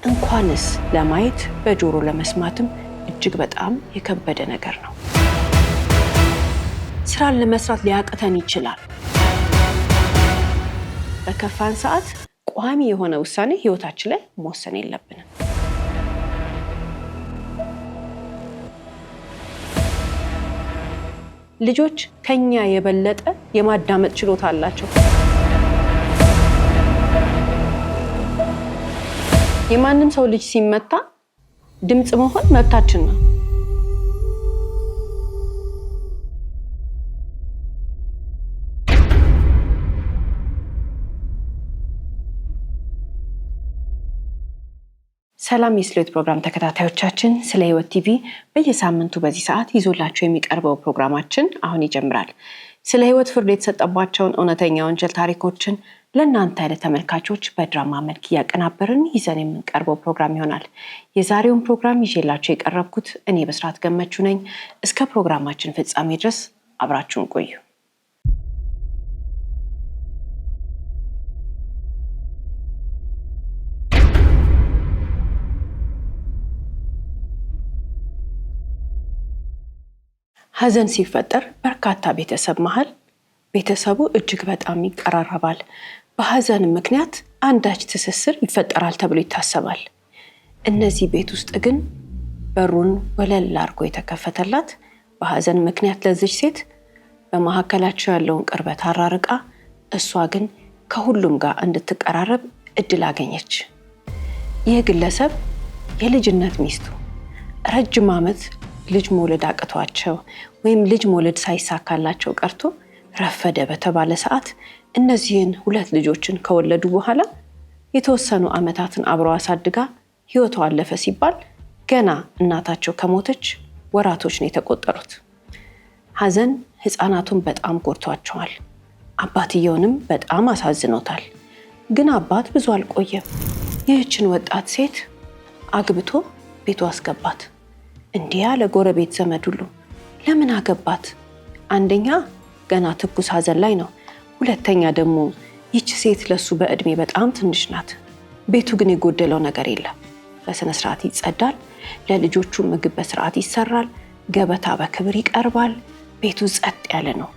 እንኳንስ ለማየት በጆሮ ለመስማትም እጅግ በጣም የከበደ ነገር ነው። ስራን ለመስራት ሊያቅተን ይችላል። በከፋን ሰዓት ቋሚ የሆነ ውሳኔ ህይወታችን ላይ መወሰን የለብንም። ልጆች ከኛ የበለጠ የማዳመጥ ችሎታ አላቸው። የማንም ሰው ልጅ ሲመታ ድምጽ መሆን መብታችን ነው። ሰላም የስለ ፕሮግራም ተከታታዮቻችን፣ ስለ ህይወት ቲቪ በየሳምንቱ በዚህ ሰዓት ይዞላችሁ የሚቀርበው ፕሮግራማችን አሁን ይጀምራል። ስለ ህይወት ፍርድ የተሰጠባቸውን እውነተኛ ወንጀል ታሪኮችን ለእናንተ ለተመልካቾች በድራማ መልክ ያቀናበርን ይዘን የምንቀርበው ፕሮግራም ይሆናል። የዛሬውን ፕሮግራም ይዤላችሁ የቀረብኩት እኔ በስራት ገመቹ ነኝ። እስከ ፕሮግራማችን ፍጻሜ ድረስ አብራችሁን ቆዩ። ሀዘን ሲፈጠር በርካታ ቤተሰብ መሃል ቤተሰቡ እጅግ በጣም ይቀራረባል። በሀዘን ምክንያት አንዳች ትስስር ይፈጠራል ተብሎ ይታሰባል። እነዚህ ቤት ውስጥ ግን በሩን ወለል አድርጎ የተከፈተላት በሀዘን ምክንያት ለዚች ሴት በመካከላቸው ያለውን ቅርበት አራርቃ እሷ ግን ከሁሉም ጋር እንድትቀራረብ እድል አገኘች። ይህ ግለሰብ የልጅነት ሚስቱ ረጅም ዓመት ልጅ መውለድ አቅቷቸው ወይም ልጅ መውለድ ሳይሳካላቸው ቀርቶ ረፈደ በተባለ ሰዓት እነዚህን ሁለት ልጆችን ከወለዱ በኋላ የተወሰኑ ዓመታትን አብረው አሳድጋ ህይወቷ አለፈ ሲባል ገና እናታቸው ከሞተች ወራቶች ነው የተቆጠሩት። ሀዘን ህፃናቱን በጣም ጎድቷቸዋል። አባትየውንም በጣም አሳዝኖታል። ግን አባት ብዙ አልቆየም። ይህችን ወጣት ሴት አግብቶ ቤቱ አስገባት። እንዲህ ያለ ጎረቤት ዘመድ ሁሉ ለምን አገባት? አንደኛ ገና ትኩስ ሀዘን ላይ ነው። ሁለተኛ ደግሞ ይህች ሴት ለሱ በእድሜ በጣም ትንሽ ናት። ቤቱ ግን የጎደለው ነገር የለም። በስነ ስርዓት ይጸዳል፣ ለልጆቹ ምግብ በስርዓት ይሰራል፣ ገበታ በክብር ይቀርባል። ቤቱ ጸጥ ያለ ነው።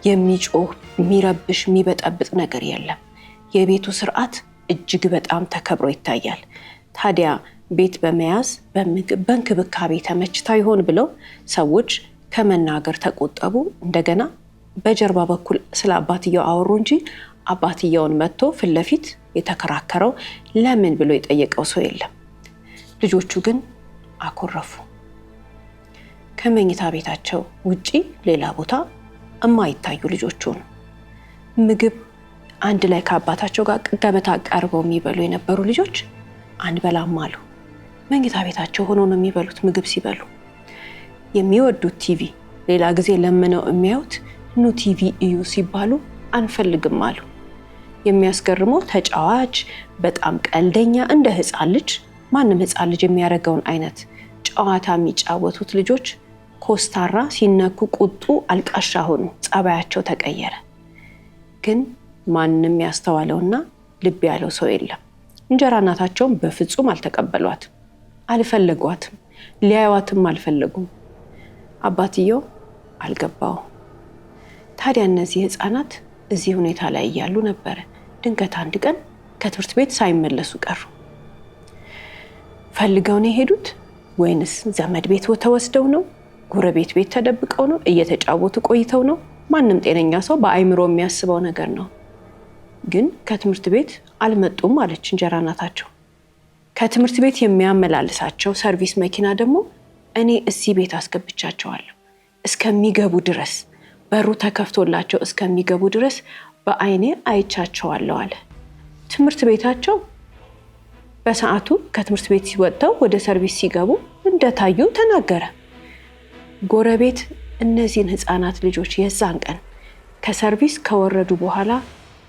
የሚጮህ የሚረብሽ የሚበጠብጥ ነገር የለም። የቤቱ ስርዓት እጅግ በጣም ተከብሮ ይታያል። ታዲያ ቤት በመያዝ በምግብ በእንክብካቤ ተመችታ ይሆን ብለው ሰዎች ከመናገር ተቆጠቡ። እንደገና በጀርባ በኩል ስለ አባትየው አወሩ እንጂ አባትየውን መጥቶ ፊት ለፊት የተከራከረው ለምን ብሎ የጠየቀው ሰው የለም። ልጆቹ ግን አኮረፉ። ከመኝታ ቤታቸው ውጪ ሌላ ቦታ የማይታዩ ልጆቹ ነው። ምግብ አንድ ላይ ከአባታቸው ጋር ገበታ ቀርበው የሚበሉ የነበሩ ልጆች አንበላም አሉ። መኝታ ቤታቸው ሆኖ ነው የሚበሉት። ምግብ ሲበሉ የሚወዱት ቲቪ ሌላ ጊዜ ለምነው የሚያዩት ኑ ቲቪ እዩ ሲባሉ አንፈልግም አሉ። የሚያስገርመው ተጫዋች በጣም ቀልደኛ እንደ ህፃን ልጅ ማንም ህፃን ልጅ የሚያደርገውን አይነት ጨዋታ የሚጫወቱት ልጆች ኮስታራ ሲነኩ ቁጡ አልቃሻ ሆኑ። ጸባያቸው ተቀየረ። ግን ማንም ያስተዋለውና ልብ ያለው ሰው የለም። እንጀራ እናታቸውን በፍጹም አልተቀበሏትም፣ አልፈለጓትም፣ ሊያዩዋትም አልፈለጉም። አባትየው አልገባው። ታዲያ እነዚህ ህፃናት እዚህ ሁኔታ ላይ እያሉ ነበረ ድንገት አንድ ቀን ከትምህርት ቤት ሳይመለሱ ቀሩ። ፈልገው ነው የሄዱት ወይንስ ዘመድ ቤት ተወስደው ነው? ጎረቤት ቤት ተደብቀው ነው? እየተጫወቱ ቆይተው ነው? ማንም ጤነኛ ሰው በአይምሮ የሚያስበው ነገር ነው። ግን ከትምህርት ቤት አልመጡም አለች እንጀራ እናታቸው። ከትምህርት ቤት የሚያመላልሳቸው ሰርቪስ መኪና ደግሞ እኔ እዚህ ቤት አስገብቻቸዋለሁ እስከሚገቡ ድረስ በሩ ተከፍቶላቸው እስከሚገቡ ድረስ በአይኔ አይቻቸዋለሁ አለ። ትምህርት ቤታቸው በሰዓቱ ከትምህርት ቤት ሲወጣው ወደ ሰርቪስ ሲገቡ እንደታዩ ተናገረ። ጎረቤት እነዚህን ህፃናት ልጆች የዛን ቀን ከሰርቪስ ከወረዱ በኋላ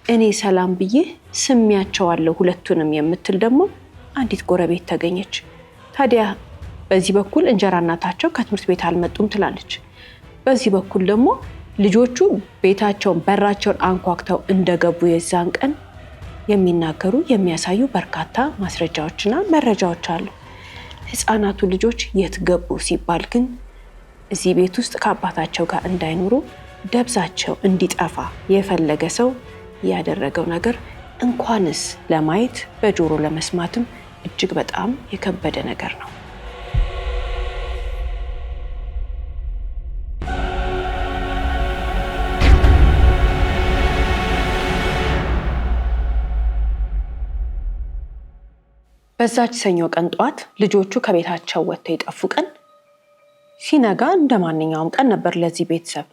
እኔ ሰላም ብዬ ስሚያቸዋለሁ ሁለቱንም የምትል ደግሞ አንዲት ጎረቤት ተገኘች። ታዲያ በዚህ በኩል እንጀራ እናታቸው ከትምህርት ቤት አልመጡም ትላለች። በዚህ በኩል ደግሞ ልጆቹ ቤታቸውን በራቸውን አንኳክተው እንደገቡ የዛን ቀን የሚናገሩ የሚያሳዩ በርካታ ማስረጃዎችና መረጃዎች አሉ። ህፃናቱ ልጆች የት ገቡ ሲባል ግን እዚህ ቤት ውስጥ ከአባታቸው ጋር እንዳይኖሩ ደብዛቸው እንዲጠፋ የፈለገ ሰው ያደረገው ነገር እንኳንስ ለማየት በጆሮ ለመስማትም እጅግ በጣም የከበደ ነገር ነው። በዛች ሰኞ ቀን ጧት ልጆቹ ከቤታቸው ወጥተው የጠፉ ቀን ሲነጋ እንደማንኛውም ቀን ነበር ለዚህ ቤተሰብ።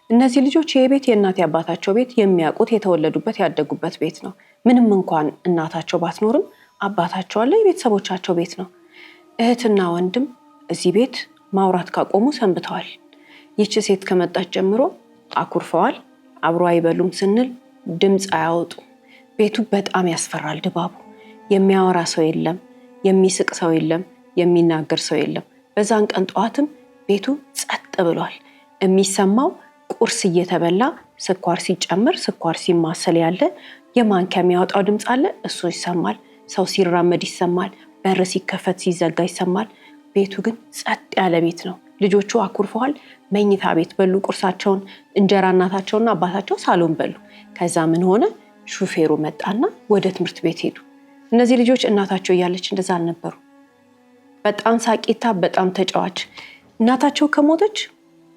እነዚህ ልጆች የቤት የእናት አባታቸው ቤት የሚያውቁት የተወለዱበት ያደጉበት ቤት ነው። ምንም እንኳን እናታቸው ባትኖርም አባታቸው አለ፣ የቤተሰቦቻቸው ቤት ነው። እህትና ወንድም እዚህ ቤት ማውራት ካቆሙ ሰንብተዋል። ይህች ሴት ከመጣች ጀምሮ አኩርፈዋል። አብሮ አይበሉም ስንል ድምፅ አያወጡ። ቤቱ በጣም ያስፈራል ድባቡ። የሚያወራ ሰው የለም፣ የሚስቅ ሰው የለም፣ የሚናገር ሰው የለም። በዛን ቀን ጠዋትም ቤቱ ጸጥ ብሏል። የሚሰማው ቁርስ እየተበላ ስኳር ሲጨምር ስኳር ሲማሰል ያለ የማንኪያ የሚያወጣው ድምፅ አለ፣ እሱ ይሰማል። ሰው ሲራመድ ይሰማል። በር ሲከፈት ሲዘጋ ይሰማል። ቤቱ ግን ጸጥ ያለ ቤት ነው። ልጆቹ አኩርፈዋል። መኝታ ቤት በሉ ቁርሳቸውን። እንጀራ እናታቸውና አባታቸው ሳሎን በሉ። ከዛ ምን ሆነ? ሹፌሩ መጣና ወደ ትምህርት ቤት ሄዱ። እነዚህ ልጆች እናታቸው እያለች እንደዛ አልነበሩ። በጣም ሳቂታ፣ በጣም ተጫዋች። እናታቸው ከሞተች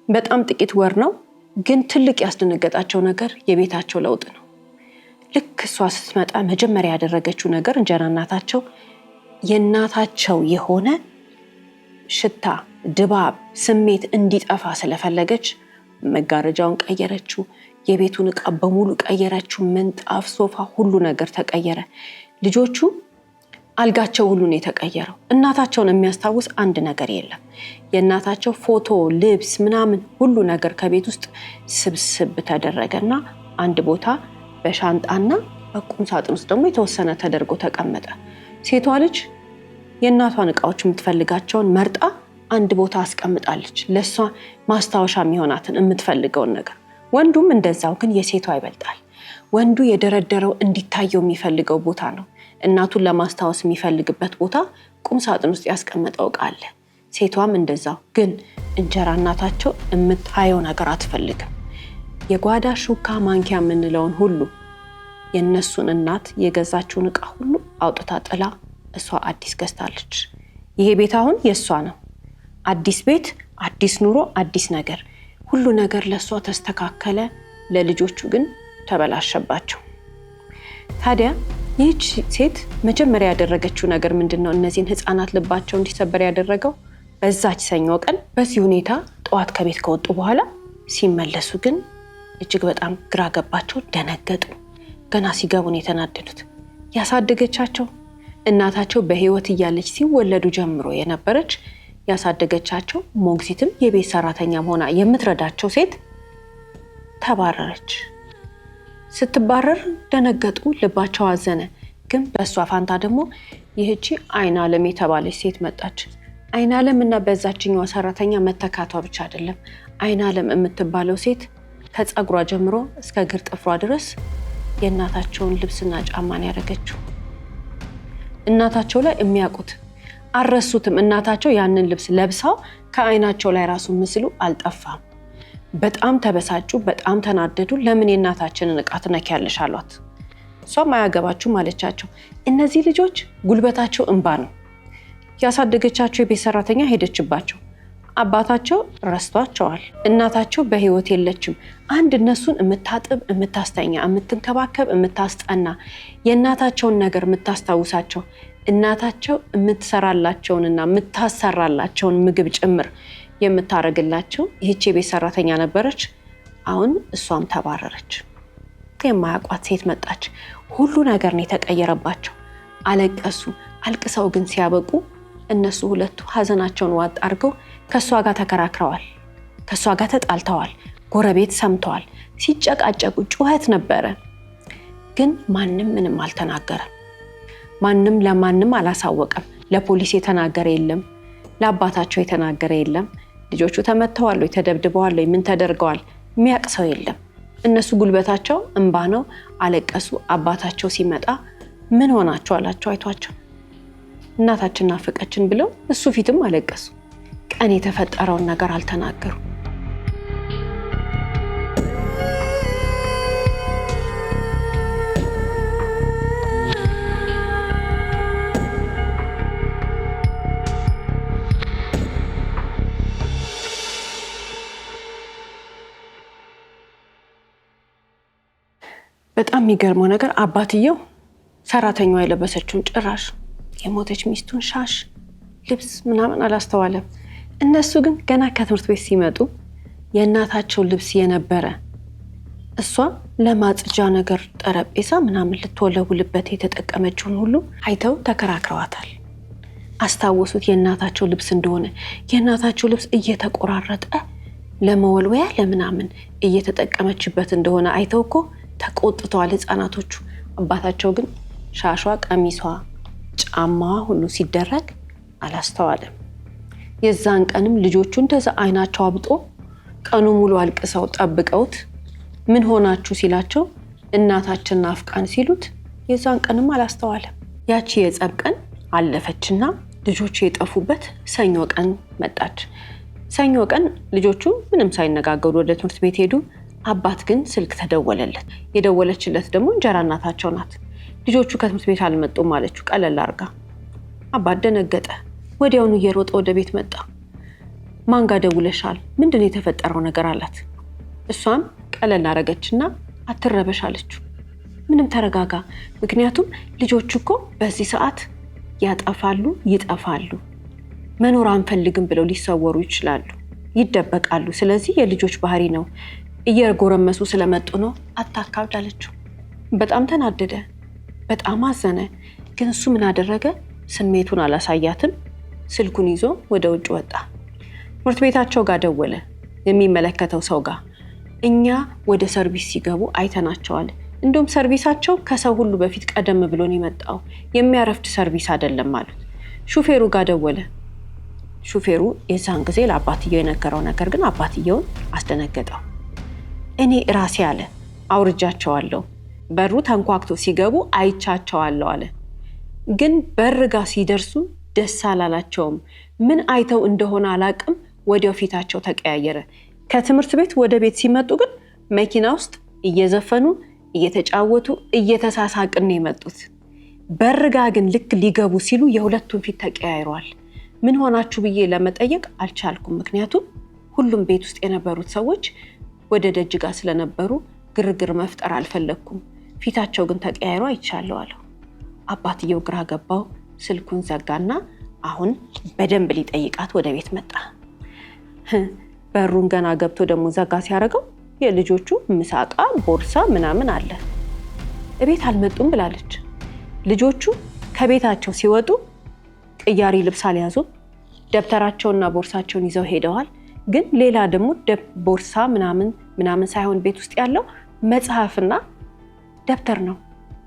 በጣም ጥቂት ወር ነው፣ ግን ትልቅ ያስደነገጣቸው ነገር የቤታቸው ለውጥ ነው። ልክ እሷ ስትመጣ መጀመሪያ ያደረገችው ነገር እንጀራ እናታቸው የእናታቸው የሆነ ሽታ፣ ድባብ፣ ስሜት እንዲጠፋ ስለፈለገች መጋረጃውን ቀየረችው። የቤቱን ዕቃ በሙሉ ቀየረችው። ምንጣፍ፣ ሶፋ፣ ሁሉ ነገር ተቀየረ። ልጆቹ አልጋቸው ሁሉ ነው የተቀየረው። እናታቸውን የሚያስታውስ አንድ ነገር የለም። የእናታቸው ፎቶ፣ ልብስ ምናምን ሁሉ ነገር ከቤት ውስጥ ስብስብ ተደረገና አንድ ቦታ በሻንጣና በቁም ሳጥን ውስጥ ደግሞ የተወሰነ ተደርጎ ተቀመጠ። ሴቷ ልጅ የእናቷን ዕቃዎች የምትፈልጋቸውን መርጣ አንድ ቦታ አስቀምጣለች፣ ለሷ ማስታወሻ የሚሆናትን የምትፈልገውን ነገር። ወንዱም እንደዛው፣ ግን የሴቷ ይበልጣል። ወንዱ የደረደረው እንዲታየው የሚፈልገው ቦታ ነው። እናቱን ለማስታወስ የሚፈልግበት ቦታ ቁም ሳጥን ውስጥ ያስቀመጠው ዕቃ አለ። ሴቷም እንደዛው፣ ግን እንጀራ እናታቸው የምታየው ነገር አትፈልግም። የጓዳ ሹካ፣ ማንኪያ የምንለውን ሁሉ የነሱን እናት የገዛችውን ዕቃ ሁሉ አውጥታ ጥላ እሷ አዲስ ገዝታለች። ይሄ ቤት አሁን የእሷ ነው። አዲስ ቤት፣ አዲስ ኑሮ፣ አዲስ ነገር፣ ሁሉ ነገር ለእሷ ተስተካከለ። ለልጆቹ ግን ተበላሸባቸው። ታዲያ ይህች ሴት መጀመሪያ ያደረገችው ነገር ምንድነው? እነዚህን ህፃናት ልባቸው እንዲሰበር ያደረገው በዛች ሰኞ ቀን በዚህ ሁኔታ ጠዋት ከቤት ከወጡ በኋላ ሲመለሱ ግን እጅግ በጣም ግራ ገባቸው፣ ደነገጡ። ገና ሲገቡን የተናደዱት ያሳደገቻቸው እናታቸው በህይወት እያለች ሲወለዱ ጀምሮ የነበረች ያሳደገቻቸው ሞግዚትም የቤት ሰራተኛም ሆና የምትረዳቸው ሴት ተባረረች። ስትባረር ደነገጡ፣ ልባቸው አዘነ። ግን በእሷ ፋንታ ደግሞ ይህቺ አይናለም የተባለች ሴት መጣች። አይናለም እና በዛችኛዋ ሰራተኛ መተካቷ ብቻ አይደለም፣ አይናለም የምትባለው ሴት ከፀጉሯ ጀምሮ እስከ እግር ጥፍሯ ድረስ የእናታቸውን ልብስና ጫማን ያደረገችው። እናታቸው ላይ የሚያውቁት አልረሱትም። እናታቸው ያንን ልብስ ለብሳው ከአይናቸው ላይ ራሱ ምስሉ አልጠፋም። በጣም ተበሳጩ፣ በጣም ተናደዱ። ለምን የእናታችንን ዕቃ ትነኪያለሽ አሏት። እሷም አያገባችሁም አለቻቸው። እነዚህ ልጆች ጉልበታቸው እንባ ነው። ያሳደገቻቸው የቤት ሰራተኛ ሄደችባቸው። አባታቸው ረስቷቸዋል። እናታቸው በህይወት የለችም። አንድ እነሱን የምታጥብ፣ የምታስተኛ፣ የምትንከባከብ፣ የምታስጠና፣ የእናታቸውን ነገር የምታስታውሳቸው፣ እናታቸው የምትሰራላቸውንና የምታሰራላቸውን ምግብ ጭምር የምታረግላቸው ይህች የቤት ሰራተኛ ነበረች። አሁን እሷም ተባረረች። የማያውቋት ሴት መጣች። ሁሉ ነገር ነው የተቀየረባቸው። አለቀሱ። አልቅሰው ግን ሲያበቁ እነሱ ሁለቱ ሀዘናቸውን ዋጥ አድርገው ከሷ ጋር ተከራክረዋል። ከሷ ጋር ተጣልተዋል። ጎረቤት ሰምተዋል። ሲጨቃጨቁ ጩኸት ነበረ። ግን ማንም ምንም አልተናገረም። ማንም ለማንም አላሳወቀም። ለፖሊስ የተናገረ የለም። ለአባታቸው የተናገረ የለም። ልጆቹ ተመተዋል ወይ ተደብድበዋል ወይ ምን ተደርገዋል የሚያውቅ ሰው የለም። እነሱ ጉልበታቸው እንባ ነው፣ አለቀሱ። አባታቸው ሲመጣ ምን ሆናችሁ አላቸው አይቷቸው። እናታችን ናፈቀችን ብለው እሱ ፊትም አለቀሱ። ቀን የተፈጠረውን ነገር አልተናገሩ። በጣም የሚገርመው ነገር አባትየው ሰራተኛዋ የለበሰችውን ጭራሽ የሞተች ሚስቱን ሻሽ ልብስ ምናምን አላስተዋለም። እነሱ ግን ገና ከትምህርት ቤት ሲመጡ የእናታቸው ልብስ የነበረ እሷ ለማጽጃ ነገር ጠረጴዛ ምናምን ልትወለውልበት የተጠቀመችውን ሁሉ አይተው ተከራክረዋታል። አስታወሱት የእናታቸው ልብስ እንደሆነ። የእናታቸው ልብስ እየተቆራረጠ ለመወልወያ ለምናምን እየተጠቀመችበት እንደሆነ አይተው እኮ ተቆጥተዋል ህፃናቶቹ። አባታቸው ግን ሻሿ፣ ቀሚሷ፣ ጫማዋ ሁሉ ሲደረግ አላስተዋለም። የዛን ቀንም ልጆቹ እንደዛ አይናቸው አብጦ ቀኑ ሙሉ አልቅሰው ጠብቀውት ምን ሆናችሁ ሲላቸው እናታችን ናፍቃን ሲሉት የዛን ቀንም አላስተዋለም። ያቺ የጸብ ቀን አለፈችና ልጆቹ የጠፉበት ሰኞ ቀን መጣች። ሰኞ ቀን ልጆቹ ምንም ሳይነጋገሩ ወደ ትምህርት ቤት ሄዱ። አባት ግን ስልክ ተደወለለት። የደወለችለት ደግሞ እንጀራ እናታቸው ናት። ልጆቹ ከትምህርት ቤት አልመጡም አለችው ቀለል አርጋ። አባት ደነገጠ። ወዲያውኑ እየሮጠ ወደ ቤት መጣ። ማን ጋር ደውለሻል? ምንድነው የተፈጠረው ነገር አላት። እሷም ቀለል አረገችና አትረበሽ አለችው። ምንም ተረጋጋ፣ ምክንያቱም ልጆቹ እኮ በዚህ ሰዓት ያጠፋሉ፣ ይጠፋሉ፣ መኖር አንፈልግም ብለው ሊሰወሩ ይችላሉ፣ ይደበቃሉ። ስለዚህ የልጆች ባህሪ ነው፣ እየጎረመሱ ስለመጡ ነው፣ አታካብድ አለችው። በጣም ተናደደ፣ በጣም አዘነ። ግን እሱ ምን አደረገ? ስሜቱን አላሳያትም። ስልኩን ይዞ ወደ ውጭ ወጣ። ትምህርት ቤታቸው ጋር ደወለ፣ የሚመለከተው ሰው ጋር። እኛ ወደ ሰርቪስ ሲገቡ አይተናቸዋል። እንደውም ሰርቪሳቸው ከሰው ሁሉ በፊት ቀደም ብሎ ነው የመጣው፣ የሚያረፍድ ሰርቪስ አይደለም አሉት። ሹፌሩ ጋር ደወለ። ሹፌሩ የዛን ጊዜ ለአባትየው የነገረው ነገር ግን አባትየውን አስደነገጠው። እኔ ራሴ አለ አውርጃቸዋለሁ፣ በሩ ተንኳክቶ ሲገቡ አይቻቸዋለሁ አለ። ግን በር ጋር ሲደርሱ ደስ አላላቸውም። ምን አይተው እንደሆነ አላቅም፣ ወዲያው ፊታቸው ተቀያየረ። ከትምህርት ቤት ወደ ቤት ሲመጡ ግን መኪና ውስጥ እየዘፈኑ እየተጫወቱ እየተሳሳቅን ነው የመጡት። በር ጋር ግን ልክ ሊገቡ ሲሉ የሁለቱም ፊት ተቀያይሯል። ምን ሆናችሁ ብዬ ለመጠየቅ አልቻልኩም፣ ምክንያቱም ሁሉም ቤት ውስጥ የነበሩት ሰዎች ወደ ደጅ ጋር ስለነበሩ ግርግር መፍጠር አልፈለኩም። ፊታቸው ግን ተቀያይሮ አይቻለሁ አለው። አባትየው ግራ ገባው። ስልኩን ዘጋና አሁን በደንብ ሊጠይቃት ወደ ቤት መጣ። በሩን ገና ገብቶ ደግሞ ዘጋ ሲያደርገው የልጆቹ ምሳቃ፣ ቦርሳ ምናምን አለ። እቤት አልመጡም ብላለች። ልጆቹ ከቤታቸው ሲወጡ ቅያሪ ልብስ አልያዙም። ደብተራቸውና ቦርሳቸውን ይዘው ሄደዋል። ግን ሌላ ደግሞ ቦርሳ ምናምን ሳይሆን ቤት ውስጥ ያለው መጽሐፍና ደብተር ነው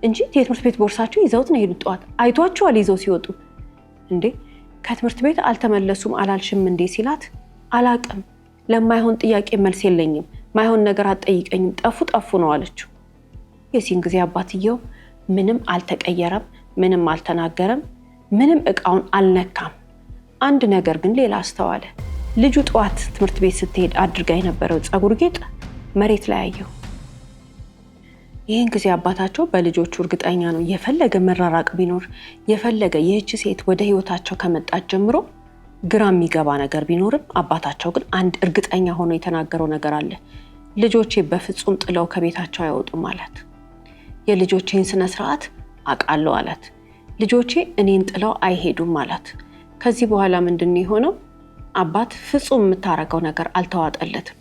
እንጂ የትምህርት ቤት ቦርሳቸው ይዘውት ነው የሄዱት። ጠዋት አይቷቸዋል ይዘው ሲወጡ። እንዴ ከትምህርት ቤት አልተመለሱም አላልሽም እንዴ ሲላት አላቅም፣ ለማይሆን ጥያቄ መልስ የለኝም፣ ማይሆን ነገር አትጠይቀኝም፣ ጠፉ ነው አለችው። የዚህን ጊዜ አባትየው ምንም አልተቀየረም፣ ምንም አልተናገረም፣ ምንም እቃውን አልነካም። አንድ ነገር ግን ሌላ አስተዋለ። ልጁ ጠዋት ትምህርት ቤት ስትሄድ አድርጋ የነበረው ፀጉር ጌጥ መሬት ላይ አየው። ይህን ጊዜ አባታቸው በልጆቹ እርግጠኛ ነው። የፈለገ መራራቅ ቢኖር፣ የፈለገ ይህች ሴት ወደ ህይወታቸው ከመጣች ጀምሮ ግራ የሚገባ ነገር ቢኖርም አባታቸው ግን አንድ እርግጠኛ ሆኖ የተናገረው ነገር አለ። ልጆቼ በፍጹም ጥለው ከቤታቸው አይወጡም አላት። የልጆቼን ስነ ስርዓት አውቃለሁ አላት። ልጆቼ እኔን ጥለው አይሄዱም አላት። ከዚህ በኋላ ምንድነው የሆነው? አባት ፍጹም የምታረገው ነገር አልተዋጠለትም።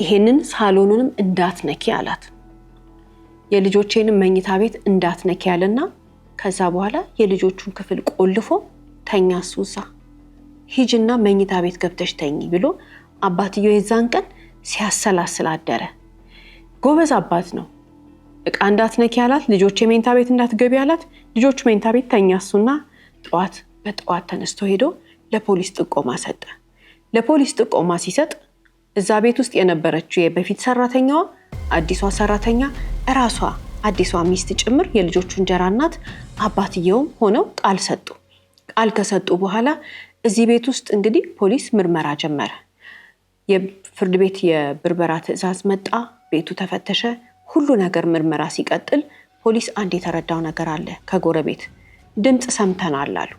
ይሄንን ሳሎኑንም እንዳትነኪ አላት። የልጆቼንም መኝታ ቤት እንዳትነኪ ያለና ከዛ በኋላ የልጆቹን ክፍል ቆልፎ ተኛ። ሱሳ ሂጅና መኝታ ቤት ገብተሽ ተኝ ብሎ አባትየው የዛን ቀን ሲያሰላስል አደረ። ጎበዝ አባት ነው። እቃ እንዳትነኪ ያላት፣ ልጆቼ መኝታ ቤት እንዳትገቢ ያላት፣ ልጆቹ መኝታ ቤት ተኛ። እሱና በጠዋት ተነስቶ ሄዶ ለፖሊስ ጥቆማ ሰጠ። ለፖሊስ ጥቆማ ሲሰጥ እዛ ቤት ውስጥ የነበረችው የበፊት ሰራተኛዋ አዲሷ ሰራተኛ እራሷ አዲሷ ሚስት ጭምር የልጆቹ እንጀራ እናት አባትየውም ሆነው ቃል ሰጡ። ቃል ከሰጡ በኋላ እዚህ ቤት ውስጥ እንግዲህ ፖሊስ ምርመራ ጀመረ። የፍርድ ቤት የብርበራ ትዕዛዝ መጣ። ቤቱ ተፈተሸ። ሁሉ ነገር ምርመራ ሲቀጥል ፖሊስ አንድ የተረዳው ነገር አለ። ከጎረቤት ድምጽ ሰምተናል አሉ።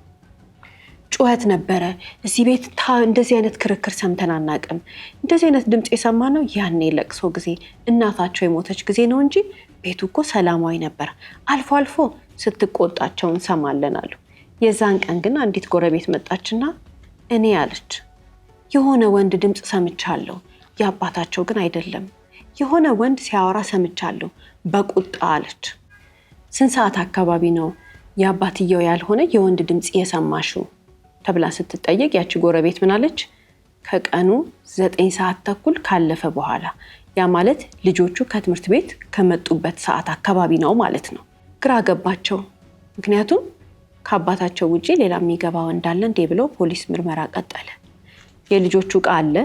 ጩኸት ነበረ። እዚህ ቤት እንደዚህ አይነት ክርክር ሰምተን አናውቅም። እንደዚህ አይነት ድምጽ የሰማነው ያኔ ለቅሶ ጊዜ እናታቸው የሞተች ጊዜ ነው እንጂ ቤቱ እኮ ሰላማዊ ነበር። አልፎ አልፎ ስትቆጣቸው እንሰማለን አሉ። የዛን ቀን ግን አንዲት ጎረቤት መጣችና እኔ አለች የሆነ ወንድ ድምጽ ሰምቻለሁ፣ የአባታቸው ግን አይደለም። የሆነ ወንድ ሲያወራ ሰምቻለሁ በቁጣ አለች። ስንት ሰዓት አካባቢ ነው የአባትየው ያልሆነ የወንድ ድምጽ የሰማሽው ተብላ ስትጠየቅ ያቺ ጎረቤት ምን አለች? ከቀኑ 9 ሰዓት ተኩል ካለፈ በኋላ፣ ያ ማለት ልጆቹ ከትምህርት ቤት ከመጡበት ሰዓት አካባቢ ነው ማለት ነው። ግራ ገባቸው። ምክንያቱም ከአባታቸው ውጪ ሌላ የሚገባው እንዳለ እንዴ ብለው ፖሊስ ምርመራ ቀጠለ። የልጆቹ ዕቃ አለ።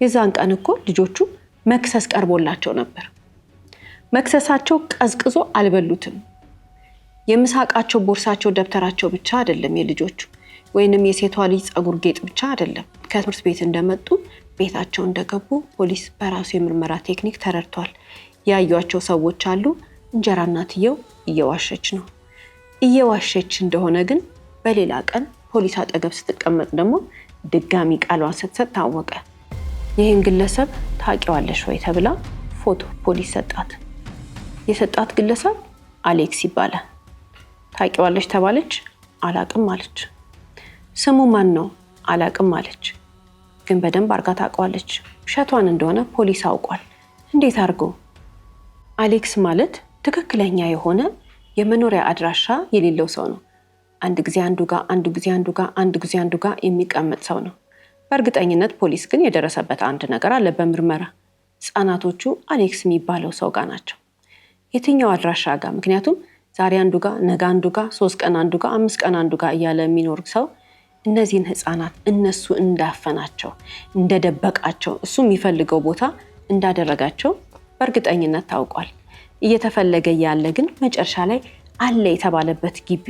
የዛን ቀን እኮ ልጆቹ መክሰስ ቀርቦላቸው ነበር። መክሰሳቸው ቀዝቅዞ አልበሉትም። የምሳቃቸው ቦርሳቸው፣ ደብተራቸው ብቻ አይደለም የልጆቹ ወይንም የሴቷ ልጅ ጸጉር ጌጥ ብቻ አይደለም። ከትምህርት ቤት እንደመጡ ቤታቸው እንደገቡ ፖሊስ በራሱ የምርመራ ቴክኒክ ተረድቷል። ያዩዋቸው ሰዎች አሉ። እንጀራ እናትየው እየዋሸች ነው። እየዋሸች እንደሆነ ግን በሌላ ቀን ፖሊስ አጠገብ ስትቀመጥ ደግሞ ድጋሚ ቃሏን ስትሰጥ ታወቀ። ይህን ግለሰብ ታውቂዋለሽ ወይ ተብላ ፎቶ ፖሊስ ሰጣት። የሰጣት ግለሰብ አሌክስ ይባላል። ታውቂዋለሽ ተባለች። አላቅም አለች። ስሙ ማን ነው? አላቅም አለች። ግን በደንብ አርጋ ታውቀዋለች። ውሸቷን እንደሆነ ፖሊስ አውቋል። እንዴት አድርጎ? አሌክስ ማለት ትክክለኛ የሆነ የመኖሪያ አድራሻ የሌለው ሰው ነው። አንድ ጊዜ አንዱ ጋር፣ አንዱ ጊዜ አንዱ ጋር፣ አንዱ ጊዜ አንዱ ጋር የሚቀመጥ ሰው ነው። በእርግጠኝነት ፖሊስ ግን የደረሰበት አንድ ነገር አለ በምርመራ። ህጻናቶቹ አሌክስ የሚባለው ሰው ጋር ናቸው። የትኛው አድራሻ ጋር? ምክንያቱም ዛሬ አንዱ ጋር፣ ነገ አንዱ ጋር፣ 3 ቀን አንዱ ጋር፣ 5 ቀን አንዱ ጋር እያለ የሚኖር ሰው እነዚህን ህፃናት እነሱ እንዳፈናቸው፣ እንደደበቃቸው፣ እሱ የሚፈልገው ቦታ እንዳደረጋቸው በእርግጠኝነት ታውቋል። እየተፈለገ ያለ ግን መጨረሻ ላይ አለ የተባለበት ግቢ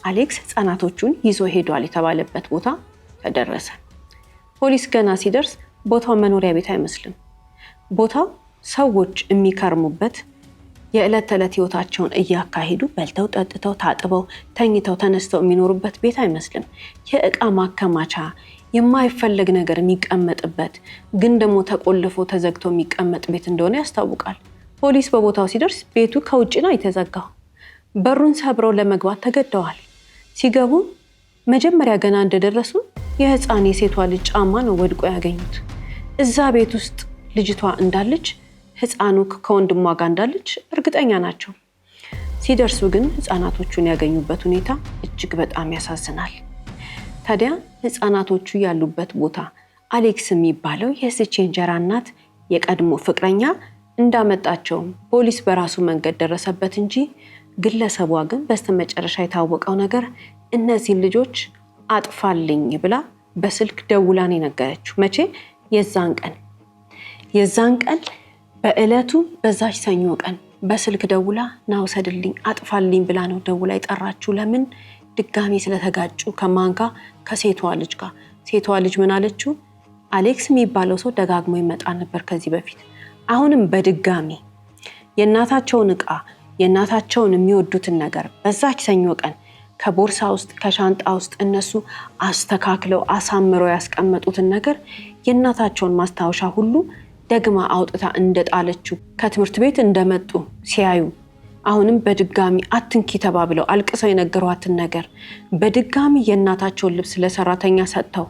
አሌክስ ህፃናቶቹን ይዞ ሄዷል የተባለበት ቦታ ተደረሰ። ፖሊስ ገና ሲደርስ ቦታው መኖሪያ ቤት አይመስልም። ቦታው ሰዎች የሚከርሙበት የዕለት ተዕለት ህይወታቸውን እያካሄዱ በልተው ጠጥተው ታጥበው ተኝተው ተነስተው የሚኖሩበት ቤት አይመስልም። የእቃ ማከማቻ፣ የማይፈለግ ነገር የሚቀመጥበት ግን ደግሞ ተቆልፎ ተዘግቶ የሚቀመጥ ቤት እንደሆነ ያስታውቃል። ፖሊስ በቦታው ሲደርስ ቤቱ ከውጭ ነው የተዘጋው። በሩን ሰብረው ለመግባት ተገደዋል። ሲገቡ መጀመሪያ ገና እንደደረሱ የህፃን የሴቷ ልጅ ጫማ ነው ወድቆ ያገኙት። እዛ ቤት ውስጥ ልጅቷ እንዳለች፣ ህፃኑ ከወንድሟ ጋር እንዳለች እርግጠኛ ናቸው። ሲደርሱ ግን ህፃናቶቹን ያገኙበት ሁኔታ እጅግ በጣም ያሳዝናል። ታዲያ ህፃናቶቹ ያሉበት ቦታ አሌክስ የሚባለው የዚች እንጀራ እናት የቀድሞ ፍቅረኛ እንዳመጣቸው ፖሊስ በራሱ መንገድ ደረሰበት እንጂ ግለሰቧ ግን በስተመጨረሻ የታወቀው ነገር እነዚህን ልጆች አጥፋልኝ ብላ በስልክ ደውላን የነገረችው። መቼ? የዛን ቀን በዕለቱ በዛች ሰኞ ቀን በስልክ ደውላ ናውሰድልኝ አጥፋልኝ ብላ ነው ደውላ የጠራችው። ለምን? ድጋሚ ስለተጋጩ ከማን ጋር? ከሴቷ ልጅ ጋር። ሴቷ ልጅ ምን አለችው? አሌክስ የሚባለው ሰው ደጋግሞ ይመጣ ነበር ከዚህ በፊት። አሁንም በድጋሚ የእናታቸውን ዕቃ የእናታቸውን የሚወዱትን ነገር በዛች ሰኞ ቀን ከቦርሳ ውስጥ ከሻንጣ ውስጥ እነሱ አስተካክለው አሳምረው ያስቀመጡትን ነገር የእናታቸውን ማስታወሻ ሁሉ ደግማ አውጥታ እንደጣለችው ከትምህርት ቤት እንደመጡ ሲያዩ አሁንም በድጋሚ አትንኪ ተባብለው አልቅሰው የነገሯትን ነገር በድጋሚ የእናታቸውን ልብስ ለሰራተኛ ሰጥተው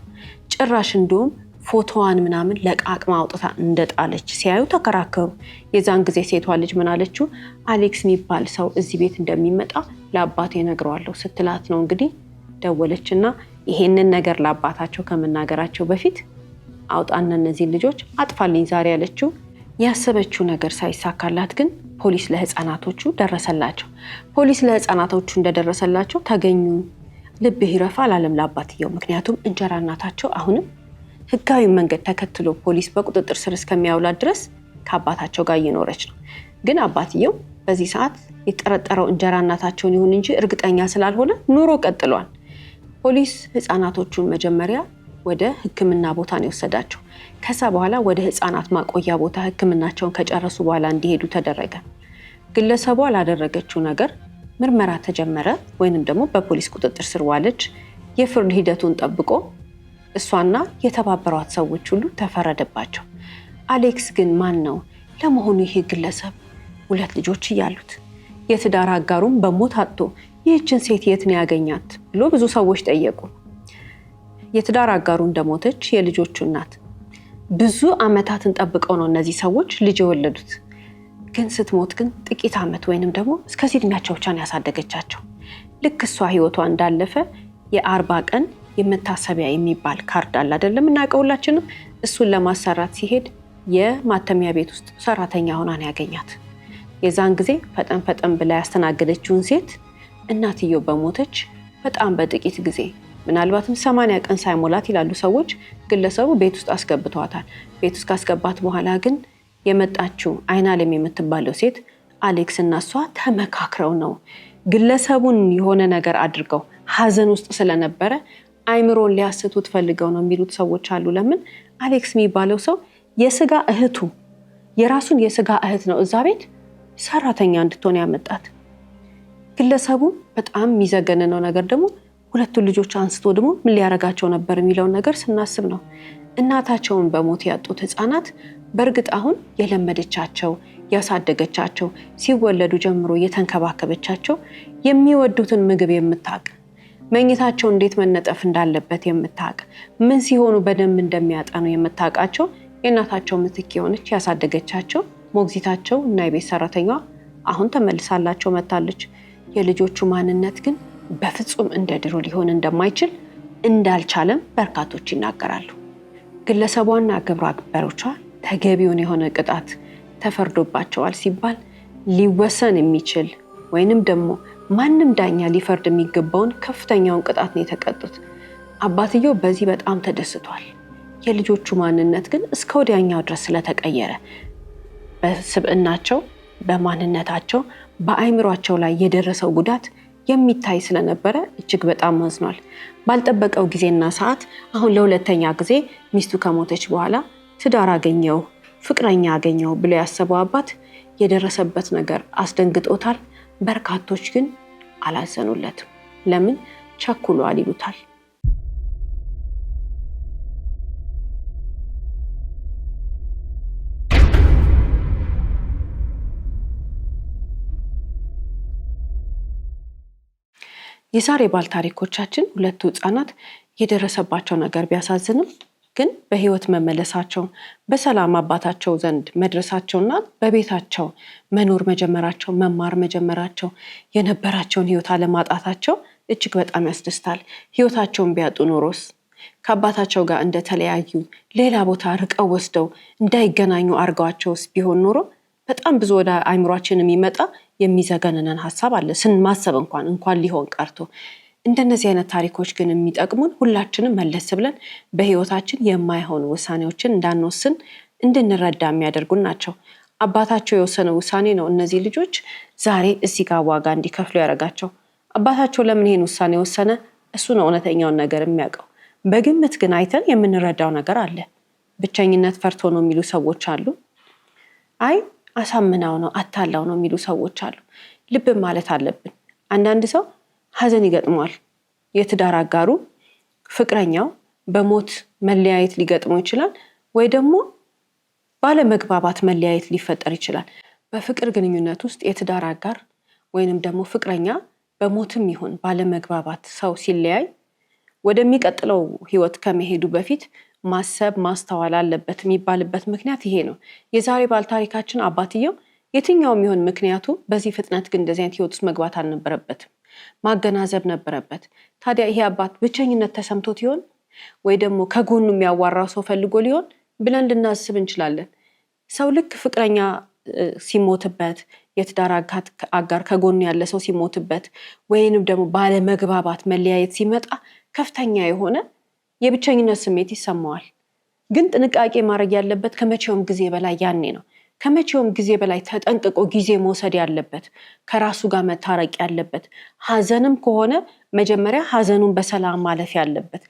ጭራሽ እንደውም ፎቶዋን ምናምን ለቃቅማ አውጥታ እንደጣለች ሲያዩ ተከራከሩ። የዛን ጊዜ ሴቷ ልጅ ምን አለችው? አሌክስ የሚባል ሰው እዚህ ቤት እንደሚመጣ ለአባቴ ነግረዋለሁ ስትላት ነው እንግዲህ ደወለችና ይሄንን ነገር ለአባታቸው ከመናገራቸው በፊት አውጣና እነዚህ ልጆች አጥፋልኝ ዛሬ ያለችው። ያሰበችው ነገር ሳይሳካላት ግን ፖሊስ ለህፃናቶቹ ደረሰላቸው። ፖሊስ ለህፃናቶቹ እንደደረሰላቸው ተገኙ። ልብ ይረፋ አላለም ለአባትየው። ምክንያቱም እንጀራ እናታቸው አሁንም ህጋዊ መንገድ ተከትሎ ፖሊስ በቁጥጥር ስር እስከሚያውላት ድረስ ከአባታቸው ጋር እየኖረች ነው። ግን አባትየው በዚህ ሰዓት የጠረጠረው እንጀራ እናታቸውን ይሁን እንጂ እርግጠኛ ስላልሆነ ኑሮ ቀጥሏል። ፖሊስ ህፃናቶቹን መጀመሪያ ወደ ሕክምና ቦታ ነው የወሰዳቸው። ከዛ በኋላ ወደ ህፃናት ማቆያ ቦታ ሕክምናቸውን ከጨረሱ በኋላ እንዲሄዱ ተደረገ። ግለሰቧ ላደረገችው ነገር ምርመራ ተጀመረ፣ ወይንም ደግሞ በፖሊስ ቁጥጥር ስር ዋለች። የፍርድ ሂደቱን ጠብቆ እሷና የተባበሯት ሰዎች ሁሉ ተፈረደባቸው። አሌክስ ግን ማን ነው ለመሆኑ? ይሄ ግለሰብ 2 ልጆች እያሉት የትዳር አጋሩም በሞት አጥቶ ይህችን ሴት የት ነው ያገኛት ብሎ ብዙ ሰዎች ጠየቁ። የትዳር አጋሩ እንደሞተች የልጆቹ እናት ብዙ ዓመታትን ጠብቀው ነው እነዚህ ሰዎች ልጅ የወለዱት። ግን ስትሞት ግን ጥቂት ዓመት ወይንም ደግሞ እስከዚህ ዕድሜያቸው ብቻ ነው ያሳደገቻቸው። ልክ እሷ ህይወቷ እንዳለፈ የ40 ቀን የመታሰቢያ የሚባል ካርድ አለ አይደለም? እናውቀው ሁላችንም። እሱን ለማሰራት ሲሄድ የማተሚያ ቤት ውስጥ ሰራተኛ ሆና ነው ያገኛት። የዛን ጊዜ ፈጠን ብላ ያስተናገደችውን ሴት እናትየው በሞተች በጣም በጥቂት ጊዜ ምናልባትም 80 ቀን ሳይሞላት ይላሉ ሰዎች፣ ግለሰቡ ቤት ውስጥ አስገብተዋታል። ቤት ውስጥ ካስገባት በኋላ ግን የመጣችው አይናለም የምትባለው ሴት አሌክስ እና እሷ ተመካክረው ነው ግለሰቡን የሆነ ነገር አድርገው ሀዘን ውስጥ ስለነበረ አይምሮን ሊያስቱት ፈልገው ነው የሚሉት ሰዎች አሉ። ለምን? አሌክስ የሚባለው ሰው የስጋ እህቱ የራሱን የስጋ እህት ነው እዛ ቤት ሰራተኛ እንድትሆን ያመጣት። ግለሰቡ በጣም የሚዘገንነው ነገር ደግሞ 2 ልጆች አንስቶ ደግሞ ምን ሊያረጋቸው ነበር የሚለውን ነገር ስናስብ ነው። እናታቸውን በሞት ያጡት ህፃናት በእርግጥ አሁን የለመደቻቸው ያሳደገቻቸው ሲወለዱ ጀምሮ የተንከባከበቻቸው የሚወዱትን ምግብ የምታውቅ መኝታቸው እንዴት መነጠፍ እንዳለበት የምታውቅ ምን ሲሆኑ በደንብ እንደሚያጠኑ የምታውቃቸው የእናታቸው ምትክ የሆነች ያሳደገቻቸው ሞግዚታቸው እና የቤት ሰራተኛዋ አሁን ተመልሳላቸው መታለች። የልጆቹ ማንነት ግን በፍጹም እንደ ድሮ ሊሆን እንደማይችል እንዳልቻለም በርካቶች ይናገራሉ። ግለሰቧና ግብረ አበሮቿ ተገቢውን የሆነ ቅጣት ተፈርዶባቸዋል ሲባል ሊወሰን የሚችል ወይንም ደግሞ ማንም ዳኛ ሊፈርድ የሚገባውን ከፍተኛውን ቅጣት ነው የተቀጡት። አባትየው በዚህ በጣም ተደስቷል። የልጆቹ ማንነት ግን እስከ ወዲያኛው ድረስ ስለተቀየረ በስብዕናቸው፣ በማንነታቸው፣ በአይምሯቸው ላይ የደረሰው ጉዳት የሚታይ ስለነበረ እጅግ በጣም አዝኗል። ባልጠበቀው ጊዜና ሰዓት አሁን ለሁለተኛ ጊዜ ሚስቱ ከሞተች በኋላ ትዳር አገኘው፣ ፍቅረኛ አገኘው ብሎ ያሰበው አባት የደረሰበት ነገር አስደንግጦታል። በርካቶች ግን አላዘኑለትም። ለምን? ቸኩሏል ይሉታል። የዛሬ ባል ታሪኮቻችን 2 ህፃናት የደረሰባቸው ነገር ቢያሳዝንም ግን በህይወት መመለሳቸው በሰላም አባታቸው ዘንድ መድረሳቸውና በቤታቸው መኖር መጀመራቸው መማር መጀመራቸው የነበራቸውን ህይወት አለማጣታቸው እጅግ በጣም ያስደስታል። ህይወታቸውን ቢያጡ ኖሮስ ከአባታቸው ጋር እንደተለያዩ ሌላ ቦታ ርቀው ወስደው እንዳይገናኙ አርገዋቸውስ ቢሆን ኖሮ በጣም ብዙ ወደ አይምሯችን የሚመጣ የሚዘገነነን ሐሳብ አለ። ስንማሰብ እንኳን ሊሆን ቀርቶ እንደነዚህ አይነት ታሪኮች ግን የሚጠቅሙን ሁላችንም መለስ ብለን በህይወታችን የማይሆኑ ውሳኔዎችን እንዳንወስን እንድንረዳ የሚያደርጉን ናቸው። አባታቸው የወሰነው ውሳኔ ነው እነዚህ ልጆች ዛሬ እዚህ ጋር ዋጋ እንዲከፍሉ ያደረጋቸው። አባታቸው ለምን ይሄን ውሳኔ ወሰነ? እሱ ነው እውነተኛውን ነገር የሚያውቀው። በግምት ግን አይተን የምንረዳው ነገር አለ። ብቸኝነት ፈርቶ ነው የሚሉ ሰዎች አሉ። አይ አሳምናው ነው አታላው ነው የሚሉ ሰዎች አሉ። ልብ ማለት አለብን። አንዳንድ ሰው ሀዘን ይገጥመዋል። የትዳር አጋሩ ፍቅረኛው በሞት መለያየት ሊገጥመው ይችላል፣ ወይ ደግሞ ባለመግባባት መለያየት ሊፈጠር ይችላል። በፍቅር ግንኙነት ውስጥ የትዳር አጋር ወይንም ደግሞ ፍቅረኛ በሞትም ይሁን ባለመግባባት ሰው ሲለያይ ወደሚቀጥለው ህይወት ከመሄዱ በፊት ማሰብ ማስተዋል አለበት የሚባልበት ምክንያት ይሄ ነው። የዛሬ ባል ታሪካችን አባትየው የትኛውም ይሁን ምክንያቱ በዚህ ፍጥነት ግን እንደዚህ አይነት ህይወት ውስጥ መግባት አልነበረበትም። ማገናዘብ ነበረበት። ታዲያ ይሄ አባት ብቸኝነት ተሰምቶት ይሆን ወይ ደግሞ ከጎኑ የሚያዋራው ሰው ፈልጎ ሊሆን ብለን ልናስብ እንችላለን። ሰው ልክ ፍቅረኛ ሲሞትበት፣ የትዳር አጋር ከጎኑ ያለ ሰው ሲሞትበት ወይንም ደግሞ ባለመግባባት መለያየት ሲመጣ ከፍተኛ የሆነ የብቸኝነት ስሜት ይሰማዋል። ግን ጥንቃቄ ማድረግ ያለበት ከመቼውም ጊዜ በላይ ያኔ ነው። ከመቼውም ጊዜ በላይ ተጠንቅቆ ጊዜ መውሰድ ያለበት፣ ከራሱ ጋር መታረቅ ያለበት፣ ሀዘንም ከሆነ መጀመሪያ ሀዘኑን በሰላም ማለፍ ያለበት፣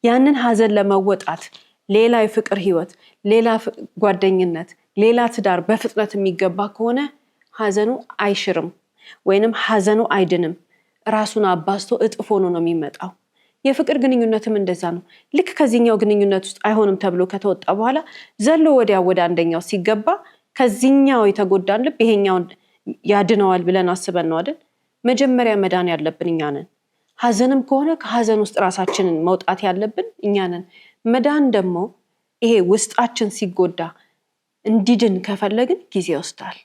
ያንን ሀዘን ለመወጣት ሌላ የፍቅር ህይወት፣ ሌላ ጓደኝነት፣ ሌላ ትዳር በፍጥነት የሚገባ ከሆነ ሀዘኑ አይሽርም ወይንም ሀዘኑ አይድንም። ራሱን አባዝቶ እጥፍ ሆኖ ነው የሚመጣው። የፍቅር ግንኙነትም እንደዛ ነው። ልክ ከዚህኛው ግንኙነት ውስጥ አይሆንም ተብሎ ከተወጣ በኋላ ዘሎ ወዲያ ወደ አንደኛው ሲገባ ከዚህኛው የተጎዳን ልብ ይሄኛውን ያድነዋል ብለን አስበን ነው አይደል? መጀመሪያ መዳን ያለብን እኛ ነን። ሀዘንም ከሆነ ከሀዘን ውስጥ ራሳችንን መውጣት ያለብን እኛ ነን። መዳን ደግሞ ይሄ ውስጣችን ሲጎዳ እንዲድን ከፈለግን ጊዜ ይወስዳል።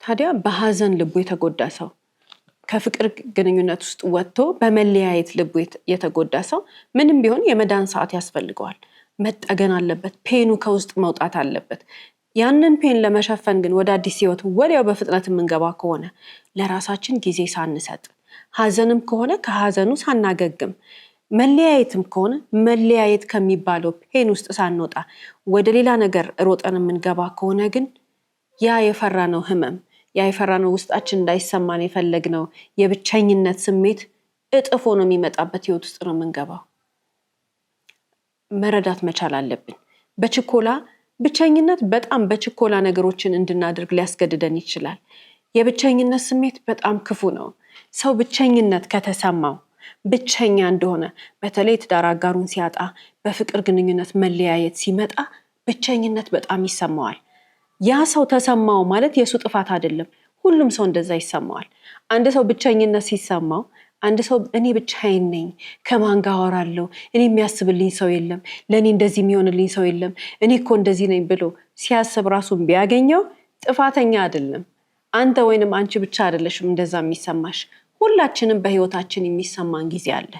ታዲያ በሀዘን ልቡ የተጎዳ ሰው ከፍቅር ግንኙነት ውስጥ ወጥቶ በመለያየት ልቡ የተጎዳ ሰው ምንም ቢሆን የመዳን ሰዓት ያስፈልገዋል። መጠገን አለበት። ፔኑ ከውስጥ መውጣት አለበት። ያንን ፔን ለመሸፈን ግን ወደ አዲስ ህይወት ወዲያው በፍጥነት የምንገባ ከሆነ ለራሳችን ጊዜ ሳንሰጥ፣ ሀዘንም ከሆነ ከሀዘኑ ሳናገግም፣ መለያየትም ከሆነ መለያየት ከሚባለው ፔን ውስጥ ሳንወጣ ወደ ሌላ ነገር ሮጠን የምንገባ ከሆነ ግን ያ የፈራነው ህመም፣ ያ የፈራነው ውስጣችን እንዳይሰማን የፈለግነው የብቸኝነት ስሜት እጥፎ ነው የሚመጣበት ህይወት ውስጥ ነው የምንገባው። መረዳት መቻል አለብን። በችኮላ ብቸኝነት በጣም በችኮላ ነገሮችን እንድናደርግ ሊያስገድደን ይችላል። የብቸኝነት ስሜት በጣም ክፉ ነው። ሰው ብቸኝነት ከተሰማው ብቸኛ እንደሆነ፣ በተለይ ትዳር አጋሩን ሲያጣ፣ በፍቅር ግንኙነት መለያየት ሲመጣ ብቸኝነት በጣም ይሰማዋል። ያ ሰው ተሰማው ማለት የሱ ጥፋት አይደለም። ሁሉም ሰው እንደዛ ይሰማዋል። አንድ ሰው ብቸኝነት ሲሰማው፣ አንድ ሰው እኔ ብቻዬን ነኝ፣ ከማን ጋር አወራለሁ፣ እኔ የሚያስብልኝ ሰው የለም፣ ለእኔ እንደዚህ የሚሆንልኝ ሰው የለም፣ እኔ እኮ እንደዚህ ነኝ ብሎ ሲያስብ ራሱን ቢያገኘው ጥፋተኛ አይደለም። አንተ ወይንም አንቺ ብቻ አይደለሽም እንደዛ የሚሰማሽ። ሁላችንም በህይወታችን የሚሰማን ጊዜ አለ።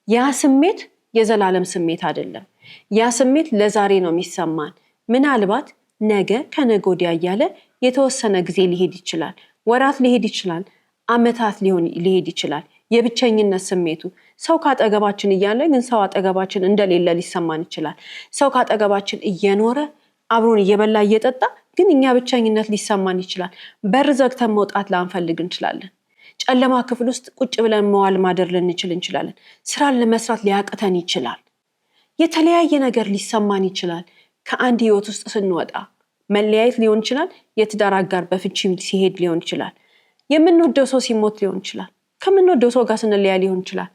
ያ ስሜት የዘላለም ስሜት አይደለም። ያ ስሜት ለዛሬ ነው የሚሰማን። ምናልባት ነገ ከነገ ወዲያ እያለ የተወሰነ ጊዜ ሊሄድ ይችላል። ወራት ሊሄድ ይችላል። አመታት ሊሄድ ይችላል። የብቸኝነት ስሜቱ ሰው ካጠገባችን እያለ ግን ሰው አጠገባችን እንደሌለ ሊሰማን ይችላል። ሰው ካጠገባችን እየኖረ አብሮን እየበላ እየጠጣ ግን እኛ ብቸኝነት ሊሰማን ይችላል። በር ዘግተን መውጣት ላንፈልግ እንችላለን። ጨለማ ክፍል ውስጥ ቁጭ ብለን መዋል ማደር ልንችል እንችላለን። ስራን ለመስራት ሊያቅተን ይችላል። የተለያየ ነገር ሊሰማን ይችላል። ከአንድ ህይወት ውስጥ ስንወጣ መለያየት ሊሆን ይችላል። የትዳር አጋር በፍቺ ሲሄድ ሊሆን ይችላል። የምንወደው ሰው ሲሞት ሊሆን ይችላል። ከምንወደው ሰው ጋር ስንለያ ሊሆን ይችላል።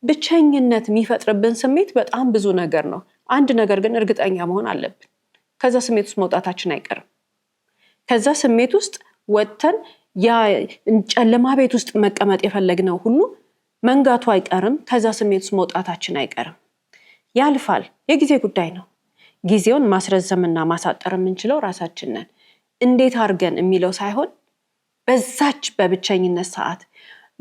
ብቸኝነት የሚፈጥርብን ስሜት በጣም ብዙ ነገር ነው። አንድ ነገር ግን እርግጠኛ መሆን አለብን። ከዛ ስሜት ውስጥ መውጣታችን አይቀርም። ከዛ ስሜት ውስጥ ወጥተን ያ ጨለማ ቤት ውስጥ መቀመጥ የፈለግነው ሁሉ መንጋቱ አይቀርም። ከዛ ስሜት ውስጥ መውጣታችን አይቀርም። ያልፋል። የጊዜ ጉዳይ ነው። ጊዜውን ማስረዘምና ማሳጠር የምንችለው ራሳችን ነን። እንዴት አድርገን የሚለው ሳይሆን በዛች በብቸኝነት ሰዓት፣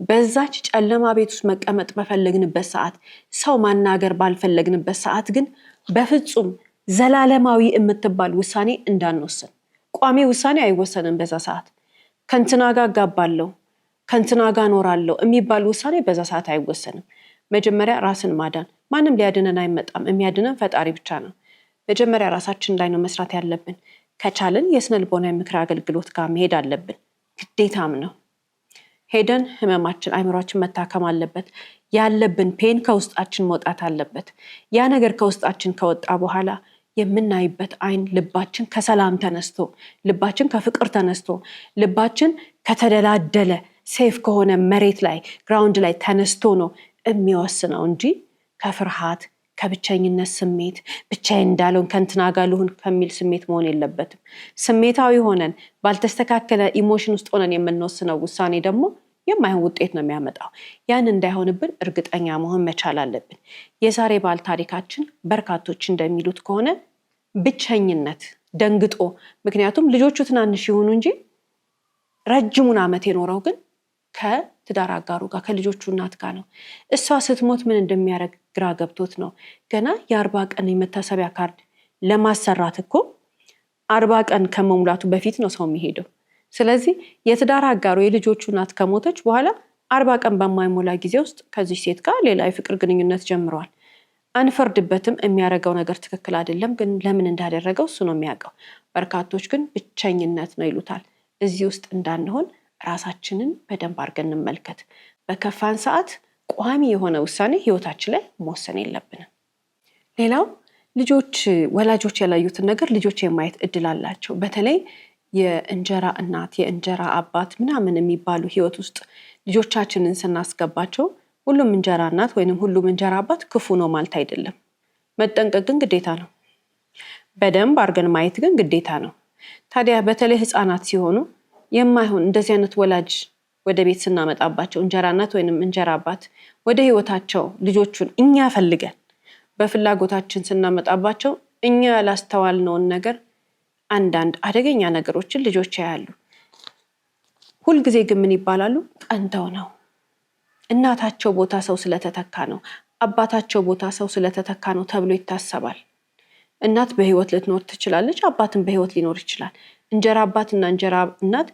በዛች ጨለማ ቤት ውስጥ መቀመጥ በፈለግንበት ሰዓት፣ ሰው ማናገር ባልፈለግንበት ሰዓት ግን በፍጹም ዘላለማዊ የምትባል ውሳኔ እንዳንወስን። ቋሚ ውሳኔ አይወሰንም በዛ ሰዓት። ከንትና ጋር ጋባለሁ፣ ከንትና ጋር ኖራለሁ የሚባል ውሳኔ በዛ ሰዓት አይወሰንም። መጀመሪያ ራስን ማዳን። ማንም ሊያድነን አይመጣም። የሚያድነን ፈጣሪ ብቻ ነው። መጀመሪያ ራሳችን ላይ ነው መስራት ያለብን። ከቻልን የስነ ልቦና ምክር አገልግሎት ጋር መሄድ አለብን። ግዴታም ነው። ሄደን ህመማችን፣ አይምሯችን መታከም አለበት። ያለብን ፔን ከውስጣችን መውጣት አለበት። ያ ነገር ከውስጣችን ከወጣ በኋላ የምናይበት አይን ልባችን ከሰላም ተነስቶ፣ ልባችን ከፍቅር ተነስቶ፣ ልባችን ከተደላደለ ሴፍ ከሆነ መሬት ላይ ግራውንድ ላይ ተነስቶ ነው የሚወስነው እንጂ ከፍርሃት ከብቸኝነት ስሜት ብቻዬን እንዳልሆን ከንትና ጋር ልሁን ከሚል ስሜት መሆን የለበትም። ስሜታዊ ሆነን ባልተስተካከለ ኢሞሽን ውስጥ ሆነን የምንወስነው ውሳኔ ደግሞ የማይሆን ውጤት ነው የሚያመጣው። ያን እንዳይሆንብን እርግጠኛ መሆን መቻል አለብን። የዛሬ ባል ታሪካችን በርካቶች እንደሚሉት ከሆነ ብቸኝነት ደንግጦ፣ ምክንያቱም ልጆቹ ትናንሽ ይሆኑ እንጂ ረጅሙን ዓመት የኖረው ግን ከትዳር አጋሩ ጋር ከልጆቹ እናት ጋር ነው። እሷ ስትሞት ምን እንደሚያደርግ ግራ ገብቶት ነው። ገና የ40 ቀን የመታሰቢያ ካርድ ለማሰራት እኮ 40 ቀን ከመሙላቱ በፊት ነው ሰው የሚሄደው። ስለዚህ የትዳር አጋሩ የልጆቹ እናት ከሞተች በኋላ 40 ቀን በማይሞላ ጊዜ ውስጥ ከዚህ ሴት ጋር ሌላ የፍቅር ግንኙነት ጀምረዋል። አንፈርድበትም። የሚያደርገው ነገር ትክክል አይደለም፣ ግን ለምን እንዳደረገው እሱ ነው የሚያውቀው። በርካቶች ግን ብቸኝነት ነው ይሉታል። እዚህ ውስጥ እንዳንሆን ራሳችንን በደንብ አድርገን እንመልከት። በከፋን ሰዓት ቋሚ የሆነ ውሳኔ ህይወታችን ላይ መወሰን የለብንም። ሌላው ወላጆች ያላዩትን ነገር ልጆች የማየት እድል አላቸው። በተለይ የእንጀራ እናት፣ የእንጀራ አባት ምናምን የሚባሉ ህይወት ውስጥ ልጆቻችንን ስናስገባቸው ሁሉም እንጀራ እናት ወይንም ሁሉም እንጀራ አባት ክፉ ነው ማለት አይደለም። መጠንቀቅ ግን ግዴታ ነው። በደንብ አድርገን ማየት ግን ግዴታ ነው። ታዲያ በተለይ ህፃናት ሲሆኑ የማይሆን እንደዚህ አይነት ወላጅ ወደ ቤት ስናመጣባቸው እንጀራ እናት ወይንም እንጀራ አባት ወደ ህይወታቸው ልጆቹን እኛ ፈልገን በፍላጎታችን ስናመጣባቸው እኛ ያላስተዋልነውን ነገር አንዳንድ አደገኛ ነገሮችን ልጆች ያያሉ። ሁልጊዜ ግን ምን ይባላሉ? ቀንተው ነው። እናታቸው ቦታ ሰው ስለተተካ ነው፣ አባታቸው ቦታ ሰው ስለተተካ ነው ተብሎ ይታሰባል። እናት በህይወት ልትኖር ትችላለች፣ አባትን በህይወት ሊኖር ይችላል። እንጀራ አባትና እንጀራ እናት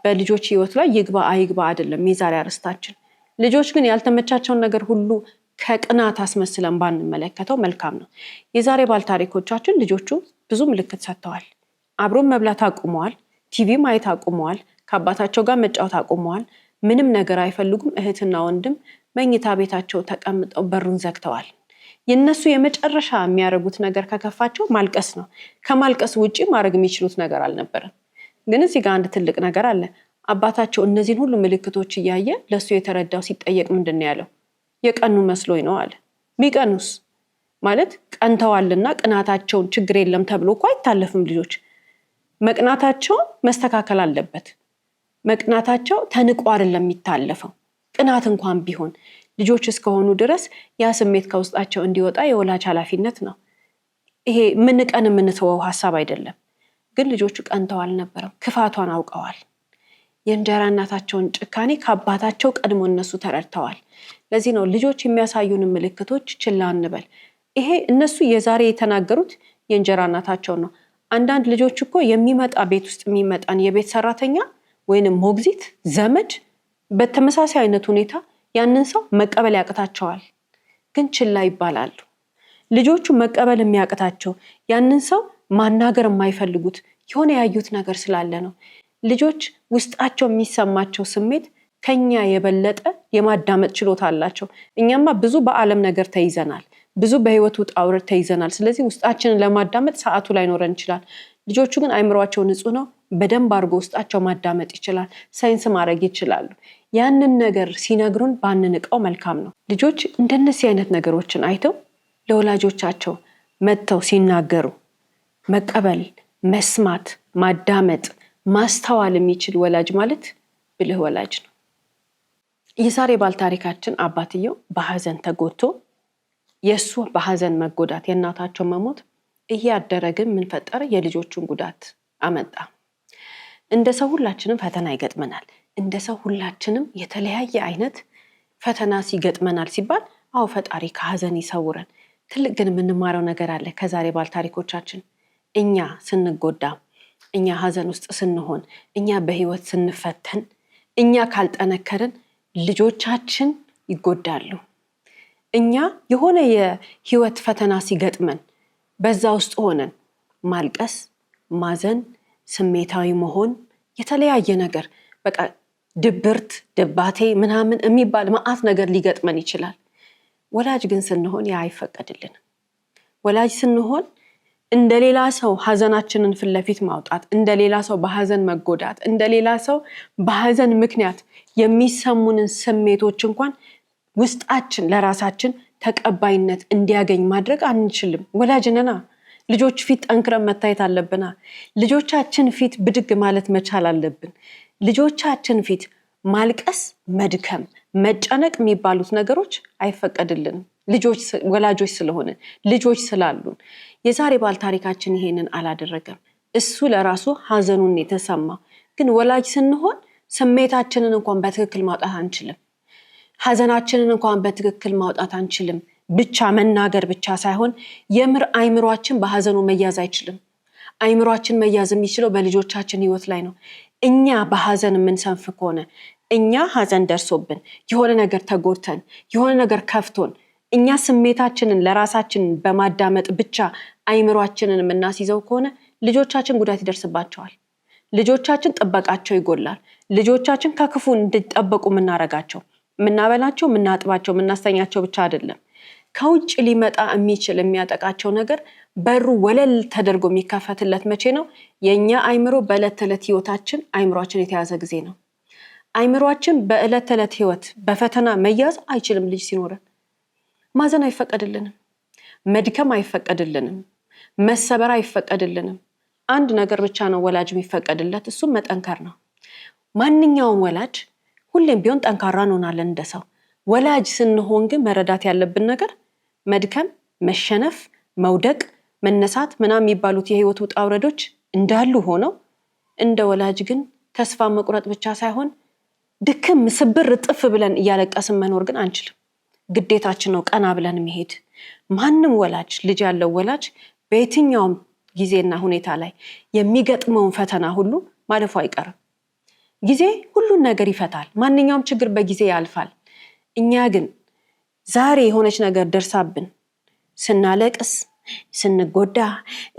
በልጆች ህይወት ላይ ይግባ አይግባ አይደለም የዛሬ አርስታችን። ልጆች ግን ያልተመቻቸውን ነገር ሁሉ ከቅናት አስመስለን ባንመለከተው መልካም ነው። የዛሬ ባለታሪኮቻችን ልጆቹ ብዙ ምልክት ሰጥተዋል። አብሮን መብላት አቁመዋል፣ ቲቪ ማየት አቁመዋል፣ ከአባታቸው ጋር መጫወት አቁመዋል። ምንም ነገር አይፈልጉም። እህትና ወንድም መኝታ ቤታቸው ተቀምጠው በሩን ዘግተዋል። የነሱ የመጨረሻ የሚያደርጉት ነገር ከከፋቸው ማልቀስ ነው። ከማልቀስ ውጪ ማድረግ የሚችሉት ነገር አልነበረም። ግን እዚህ ጋር አንድ ትልቅ ነገር አለ። አባታቸው እነዚህን ሁሉ ምልክቶች እያየ ለሱ የተረዳው ሲጠየቅ ምንድን ነው ያለው? የቀኑ መስሎኝ ነው አለ። ሚቀኑስ ማለት ቀንተዋልና ቅናታቸውን ችግር የለም ተብሎ እኮ አይታለፍም። ልጆች መቅናታቸው መስተካከል አለበት። መቅናታቸው ተንቆ አይደለም የሚታለፈው። ቅናት እንኳን ቢሆን ልጆች እስከሆኑ ድረስ ያ ስሜት ከውስጣቸው እንዲወጣ የወላጅ ኃላፊነት ነው። ይሄ ምንቀን የምንተወው ሀሳብ አይደለም። ግን ልጆቹ ቀንተው አልነበረም፣ ክፋቷን አውቀዋል። የእንጀራ እናታቸውን ጭካኔ ከአባታቸው ቀድሞ እነሱ ተረድተዋል። ለዚህ ነው ልጆች የሚያሳዩን ምልክቶች ችላ እንበል። ይሄ እነሱ የዛሬ የተናገሩት የእንጀራ እናታቸውን ነው። አንዳንድ ልጆች እኮ የሚመጣ ቤት ውስጥ የሚመጣን የቤት ሰራተኛ ወይንም ሞግዚት ዘመድ በተመሳሳይ አይነት ሁኔታ ያንን ሰው መቀበል ያቅታቸዋል፣ ግን ችላ ይባላሉ። ልጆቹ መቀበል የሚያቅታቸው ያንን ሰው ማናገር የማይፈልጉት የሆነ ያዩት ነገር ስላለ ነው። ልጆች ውስጣቸው የሚሰማቸው ስሜት ከኛ የበለጠ የማዳመጥ ችሎታ አላቸው። እኛማ ብዙ በዓለም ነገር ተይዘናል፣ ብዙ በህይወት ውጣ ውረድ ተይዘናል። ስለዚህ ውስጣችንን ለማዳመጥ ሰዓቱ ላይኖረን ይችላል። ልጆቹ ግን አይምሯቸው ንጹህ ነው። በደንብ አድርጎ ውስጣቸው ማዳመጥ ይችላል፣ ሳይንስ ማድረግ ይችላሉ። ያንን ነገር ሲነግሩን ባንንቀው መልካም ነው። ልጆች እንደነዚህ አይነት ነገሮችን አይተው ለወላጆቻቸው መጥተው ሲናገሩ መቀበል፣ መስማት፣ ማዳመጥ፣ ማስተዋል የሚችል ወላጅ ማለት ብልህ ወላጅ ነው። የዛሬ ባለታሪካችን አባትየው በሐዘን ተጎድቶ የእሱ በሐዘን መጎዳት የእናታቸው መሞት እያደረግን ምን ፈጠረ? የልጆቹን ጉዳት አመጣ። እንደ ሰው ሁላችንም ፈተና ይገጥመናል። እንደ ሰው ሁላችንም የተለያየ አይነት ፈተና ሲገጥመናል ሲባል አዎ ፈጣሪ ከሐዘን ይሰውረን። ትልቅ ግን የምንማረው ነገር አለ ከዛሬ ባለታሪኮቻችን። እኛ ስንጎዳ፣ እኛ ሐዘን ውስጥ ስንሆን፣ እኛ በህይወት ስንፈተን፣ እኛ ካልጠነከርን ልጆቻችን ይጎዳሉ። እኛ የሆነ የህይወት ፈተና ሲገጥመን በዛ ውስጥ ሆነን ማልቀስ፣ ማዘን፣ ስሜታዊ መሆን፣ የተለያየ ነገር በቃ ድብርት፣ ድባቴ ምናምን የሚባል መዓት ነገር ሊገጥመን ይችላል። ወላጅ ግን ስንሆን ያ አይፈቀድልንም። ወላጅ ስንሆን እንደሌላ ሰው ሐዘናችንን ፊት ለፊት ማውጣት፣ እንደሌላ ሰው በሐዘን መጎዳት፣ እንደሌላ ሰው በሐዘን ምክንያት የሚሰሙንን ስሜቶች እንኳን ውስጣችን ለራሳችን ተቀባይነት እንዲያገኝ ማድረግ አንችልም። ወላጅ ነና። ልጆች ፊት ጠንክረን መታየት አለብና። ልጆቻችን ፊት ብድግ ማለት መቻል አለብን። ልጆቻችን ፊት ማልቀስ፣ መድከም፣ መጨነቅ የሚባሉት ነገሮች አይፈቀድልንም። ወላጆች ስለሆነ ልጆች ስላሉን። የዛሬ ባለታሪካችን ይሄንን አላደረገም። እሱ ለራሱ ሐዘኑን የተሰማ፣ ግን ወላጅ ስንሆን ስሜታችንን እንኳን በትክክል ማውጣት አንችልም። ሐዘናችንን እንኳን በትክክል ማውጣት አንችልም። ብቻ መናገር ብቻ ሳይሆን የምር አይምሯችን በሐዘኑ መያዝ አይችልም። አይምሯችን መያዝ የሚችለው በልጆቻችን ህይወት ላይ ነው። እኛ በሐዘን የምንሰንፍ ከሆነ፣ እኛ ሐዘን ደርሶብን የሆነ ነገር ተጎድተን የሆነ ነገር ከፍቶን እኛ ስሜታችንን ለራሳችን በማዳመጥ ብቻ አይምሯችንን የምናስይዘው ከሆነ ልጆቻችን ጉዳት ይደርስባቸዋል። ልጆቻችን ጥበቃቸው ይጎላል። ልጆቻችን ከክፉ እንዲጠበቁ የምናረጋቸው የምናበላቸው፣ የምናጥባቸው፣ የምናስተኛቸው ብቻ አይደለም። ከውጭ ሊመጣ የሚችል የሚያጠቃቸው ነገር በሩ ወለል ተደርጎ የሚከፈትለት መቼ ነው? የኛ አይምሮ በዕለት ተዕለት ህይወታችን አይምሯችን የተያዘ ጊዜ ነው። አይምሯችን በዕለት ተዕለት ህይወት በፈተና መያዝ አይችልም። ልጅ ሲኖረን ማዘን አይፈቀድልንም፣ መድከም አይፈቀድልንም፣ መሰበር አይፈቀድልንም። አንድ ነገር ብቻ ነው ወላጅ የሚፈቀድለት፣ እሱም መጠንከር ነው። ማንኛውም ወላጅ ሁሌም ቢሆን ጠንካራ እንሆናለን እንደ ሰው። ወላጅ ስንሆን ግን መረዳት ያለብን ነገር መድከም፣ መሸነፍ፣ መውደቅ፣ መነሳት ምናምን የሚባሉት የህይወት ውጣ ውረዶች እንዳሉ ሆነው እንደ ወላጅ ግን ተስፋ መቁረጥ ብቻ ሳይሆን ድክም ስብር ጥፍ ብለን እያለቀስን መኖር ግን አንችልም። ግዴታችን ነው ቀና ብለን መሄድ። ማንም ወላጅ ልጅ ያለው ወላጅ በየትኛውም ጊዜና ሁኔታ ላይ የሚገጥመውን ፈተና ሁሉ ማለፉ አይቀርም። ጊዜ ሁሉን ነገር ይፈታል። ማንኛውም ችግር በጊዜ ያልፋል። እኛ ግን ዛሬ የሆነች ነገር ደርሳብን ስናለቅስ፣ ስንጎዳ፣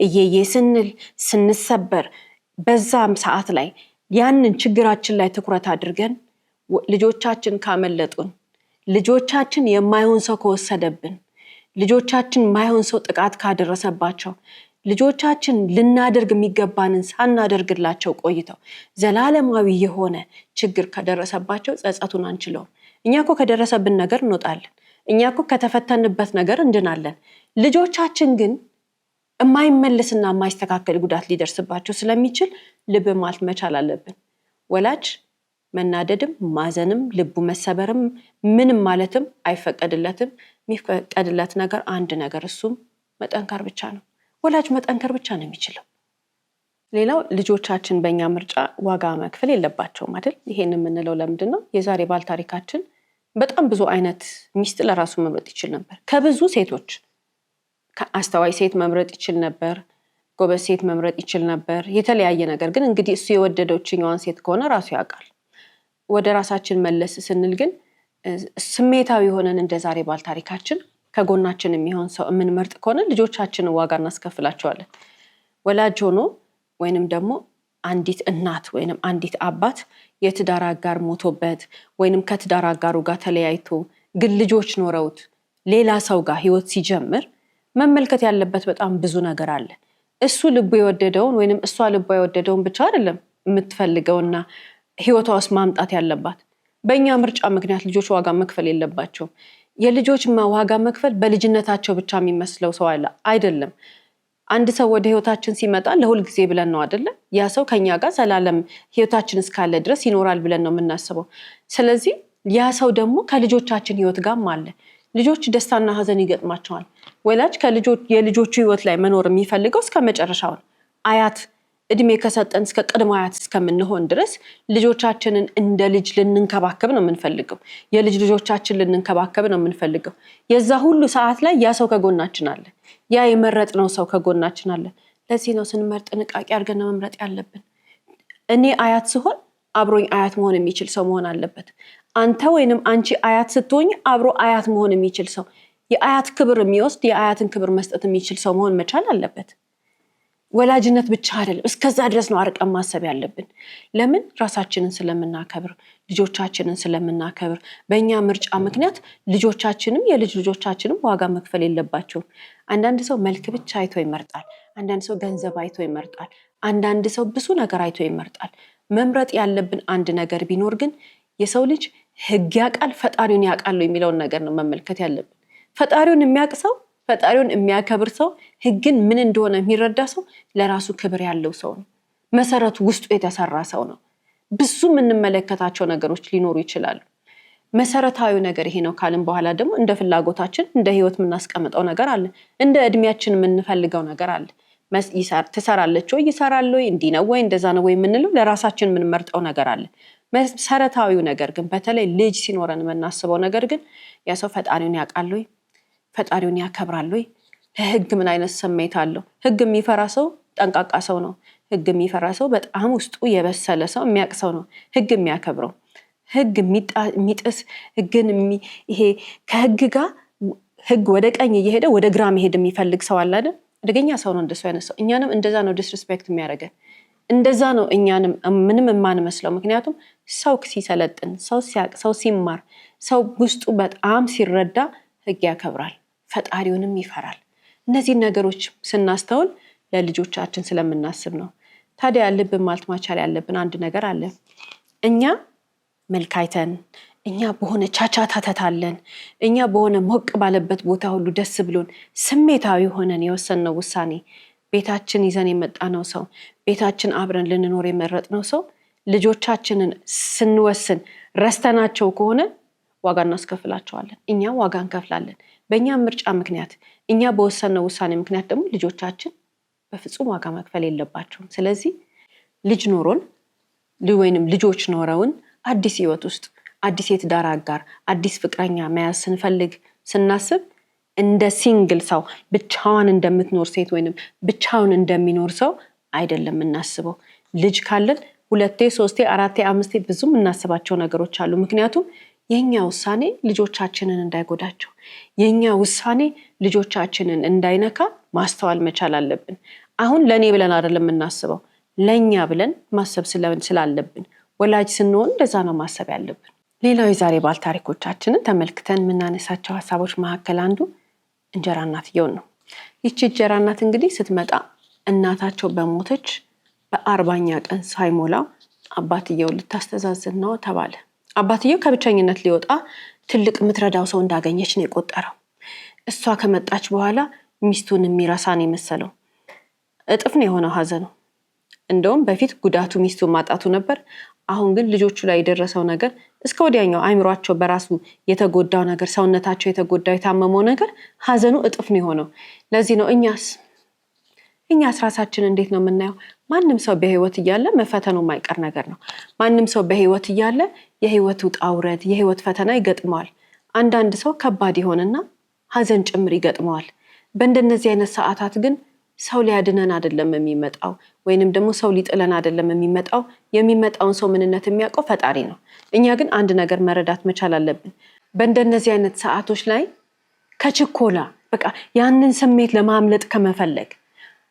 እየየ ስንል፣ ስንሰበር በዛም ሰዓት ላይ ያንን ችግራችን ላይ ትኩረት አድርገን ልጆቻችን ካመለጡን፣ ልጆቻችን የማይሆን ሰው ከወሰደብን፣ ልጆቻችን የማይሆን ሰው ጥቃት ካደረሰባቸው፣ ልጆቻችን ልናደርግ የሚገባንን ሳናደርግላቸው ቆይተው ዘላለማዊ የሆነ ችግር ከደረሰባቸው ጸጸቱን አንችለውም። እኛ እኮ ከደረሰብን ነገር እንወጣለን። እኛ እኮ ከተፈተንበት ነገር እንድናለን። ልጆቻችን ግን የማይመለስና የማይስተካከል ጉዳት ሊደርስባቸው ስለሚችል ልብ ማለት መቻል አለብን። ወላጅ መናደድም ማዘንም ልቡ መሰበርም ምንም ማለትም አይፈቀድለትም። የሚፈቀድለት ነገር አንድ ነገር፣ እሱም መጠንከር ብቻ ነው። ወላጅ መጠንከር ብቻ ነው የሚችለው። ሌላው ልጆቻችን በእኛ ምርጫ ዋጋ መክፈል የለባቸውም አይደል? ይሄን የምንለው ለምንድን ነው? የዛሬ ባል ታሪካችን በጣም ብዙ አይነት ሚስት ለራሱ መምረጥ ይችል ነበር። ከብዙ ሴቶች አስተዋይ ሴት መምረጥ ይችል ነበር፣ ጎበዝ ሴት መምረጥ ይችል ነበር፣ የተለያየ ነገር። ግን እንግዲህ እሱ የወደደው ችኛዋን ሴት ከሆነ ራሱ ያውቃል። ወደ ራሳችን መለስ ስንል ግን ስሜታዊ ሆነን እንደ ዛሬ ባል ታሪካችን ከጎናችን የሚሆን ሰው የምንመርጥ ከሆነ ልጆቻችንን ዋጋ እናስከፍላቸዋለን። ወላጅ ሆኖ ወይንም ደግሞ አንዲት እናት ወይንም አንዲት አባት የትዳር አጋር ሞቶበት ወይንም ከትዳር አጋሩ ጋር ተለያይቶ ግን ልጆች ኖረውት ሌላ ሰው ጋር ህይወት ሲጀምር መመልከት ያለበት በጣም ብዙ ነገር አለ። እሱ ልቡ የወደደውን ወይንም እሷ ልቧ የወደደውን ብቻ አይደለም የምትፈልገውና ህይወቷ ውስጥ ማምጣት ያለባት። በእኛ ምርጫ ምክንያት ልጆች ዋጋ መክፈል የለባቸውም። የልጆች ዋጋ መክፈል በልጅነታቸው ብቻ የሚመስለው ሰው አለ አይደለም። አንድ ሰው ወደ ህይወታችን ሲመጣ ለሁል ጊዜ ብለን ነው አይደለም? ያ ሰው ከኛ ጋር ዘላለም ህይወታችን እስካለ ድረስ ይኖራል ብለን ነው የምናስበው። ስለዚህ ያ ሰው ደግሞ ከልጆቻችን ህይወት ጋርም አለ። ልጆች ደስታና ሀዘን ይገጥማቸዋል። ወላጅ የልጆቹ ህይወት ላይ መኖር የሚፈልገው እስከ መጨረሻው ነው። አያት እድሜ ከሰጠን እስከ ቅድመ አያት እስከምንሆን ድረስ ልጆቻችንን እንደ ልጅ ልንንከባከብ ነው የምንፈልገው። የልጅ ልጆቻችን ልንንከባከብ ነው የምንፈልገው። የዛ ሁሉ ሰዓት ላይ ያ ሰው ከጎናችን አለ። ያ የመረጥነው ሰው ከጎናችን አለ። ለዚህ ነው ስንመርጥ ጥንቃቄ አድርገን መምረጥ ያለብን። እኔ አያት ስሆን አብሮኝ አያት መሆን የሚችል ሰው መሆን አለበት። አንተ ወይንም አንቺ አያት ስትሆኝ አብሮ አያት መሆን የሚችል ሰው፣ የአያት ክብር የሚወስድ የአያትን ክብር መስጠት የሚችል ሰው መሆን መቻል አለበት። ወላጅነት ብቻ አይደለም፣ እስከዛ ድረስ ነው አርቀን ማሰብ ያለብን። ለምን? ራሳችንን ስለምናከብር፣ ልጆቻችንን ስለምናከብር። በእኛ ምርጫ ምክንያት ልጆቻችንም የልጅ ልጆቻችንም ዋጋ መክፈል የለባቸውም። አንዳንድ ሰው መልክ ብቻ አይቶ ይመርጣል። አንዳንድ ሰው ገንዘብ አይቶ ይመርጣል። አንዳንድ ሰው ብዙ ነገር አይቶ ይመርጣል። መምረጥ ያለብን አንድ ነገር ቢኖር ግን የሰው ልጅ ሕግ ያውቃል ፈጣሪውን ያውቃል የሚለውን ነገር ነው መመልከት ያለብን። ፈጣሪውን የሚያውቅ ሰው፣ ፈጣሪውን የሚያከብር ሰው፣ ሕግን ምን እንደሆነ የሚረዳ ሰው ለራሱ ክብር ያለው ሰው ነው። መሰረቱ ውስጡ የተሰራ ሰው ነው። ብዙ የምንመለከታቸው ነገሮች ሊኖሩ ይችላሉ። መሰረታዊ ነገር ይሄ ነው ካልን በኋላ ደግሞ እንደ ፍላጎታችን እንደ ህይወት የምናስቀምጠው ነገር አለ። እንደ እድሜያችን የምንፈልገው ነገር አለ። ትሰራለች ወይ፣ ይሰራል ወይ፣ እንዲህ ነው ወይ፣ እንደዛ ነው ወይ የምንለው ለራሳችን የምንመርጠው ነገር አለ። መሰረታዊው ነገር ግን በተለይ ልጅ ሲኖረን የምናስበው ነገር ግን ያ ሰው ፈጣሪውን ያውቃል ወይ፣ ፈጣሪውን ያከብራል ወይ፣ ለህግ ምን አይነት ስሜት አለው። ህግ የሚፈራ ሰው ጠንቃቃ ሰው ነው። ህግ የሚፈራ ሰው በጣም ውስጡ የበሰለ ሰው የሚያውቅ ሰው ነው ህግ የሚያከብረው። ህግ የሚጥስ ህግን ይሄ ከህግ ጋር ህግ ወደ ቀኝ እየሄደ ወደ ግራ መሄድ የሚፈልግ ሰው አለ አይደል? አደገኛ ሰው ነው እንደሱ አይነት ሰው። እኛንም እንደዛ ነው ዲስሪስፔክት የሚያደርገን። እንደዛ ነው እኛንም ምንም የማንመስለው። ምክንያቱም ሰው ሲሰለጥን፣ ሰው ሲያቅ፣ ሰው ሲማር፣ ሰው ውስጡ በጣም ሲረዳ ህግ ያከብራል፣ ፈጣሪውንም ይፈራል። እነዚህን ነገሮች ስናስተውል ለልጆቻችን ስለምናስብ ነው። ታዲያ ልብን ማለት ማቻል ያለብን አንድ ነገር አለ። እኛ መልክ አይተን፣ እኛ በሆነ ቻቻታ ተታለን፣ እኛ በሆነ ሞቅ ባለበት ቦታ ሁሉ ደስ ብሎን ስሜታዊ ሆነን የወሰንነው ውሳኔ፣ ቤታችን ይዘን የመጣነው ሰው፣ ቤታችን አብረን ልንኖር የመረጥነው ሰው ልጆቻችንን ስንወስን ረስተናቸው ከሆነ ዋጋ እናስከፍላቸዋለን። እኛ ዋጋ እንከፍላለን። በእኛ ምርጫ ምክንያት፣ እኛ በወሰንነው ውሳኔ ምክንያት ደግሞ ልጆቻችን በፍጹም ዋጋ መክፈል የለባቸውም። ስለዚህ ልጅ ኖሮን ወይንም ልጆች ኖረውን አዲስ ህይወት ውስጥ አዲስ የትዳር አጋር፣ አዲስ ፍቅረኛ መያዝ ስንፈልግ ስናስብ እንደ ሲንግል ሰው ብቻዋን እንደምትኖር ሴት ወይንም ብቻውን እንደሚኖር ሰው አይደለም እናስበው። ልጅ ካለን 2፣ 3፣ 4፣ 5 ብዙ እናስባቸው ነገሮች አሉ። ምክንያቱም የኛ ውሳኔ ልጆቻችንን እንዳይጎዳቸው፣ የኛ ውሳኔ ልጆቻችንን እንዳይነካ ማስተዋል መቻል አለብን። አሁን ለኔ ብለን አይደለም እናስበው፣ ለኛ ብለን ማሰብ ስላለብን ወላጅ ስንሆን እንደዛ ነው ማሰብ ያለብን። ሌላው የዛሬ ባል ታሪኮቻችንን ተመልክተን የምናነሳቸው ሀሳቦች መካከል አንዱ እንጀራ እናትየውን ነው። ይቺ እንጀራ እናት እንግዲህ ስትመጣ እናታቸው በሞተች በ40ኛ ቀን ሳይሞላው አባትየው ልታስተዛዝን ነው ተባለ። አባትየው ከብቸኝነት ሊወጣ ትልቅ ምትረዳው ሰው እንዳገኘች ነው የቆጠረው። እሷ ከመጣች በኋላ ሚስቱን የሚረሳን የመሰለው። እጥፍ ነው የሆነው ሀዘኑ። እንደውም በፊት ጉዳቱ ሚስቱን ማጣቱ ነበር። አሁን ግን ልጆቹ ላይ የደረሰው ነገር እስከ ወዲያኛው አይምሯቸው በራሱ የተጎዳው ነገር፣ ሰውነታቸው የተጎዳው የታመመው ነገር ሀዘኑ እጥፍ ነው የሆነው። ለዚህ ነው እኛስ ራሳችን እንዴት ነው የምናየው? ማንም ሰው በህይወት እያለ መፈተኑ የማይቀር ነገር ነው። ማንም ሰው በህይወት እያለ የህይወት ውጣ ውረድ፣ የህይወት ፈተና ይገጥመዋል። አንዳንድ ሰው ከባድ ይሆንና ሀዘን ጭምር ይገጥመዋል። በእንደነዚህ አይነት ሰዓታት ግን ሰው ሊያድነን አይደለም የሚመጣው፣ ወይንም ደግሞ ሰው ሊጥለን አይደለም የሚመጣው። የሚመጣውን ሰው ምንነት የሚያውቀው ፈጣሪ ነው። እኛ ግን አንድ ነገር መረዳት መቻል አለብን። በእንደነዚህ አይነት ሰዓቶች ላይ ከችኮላ በቃ ያንን ስሜት ለማምለጥ ከመፈለግ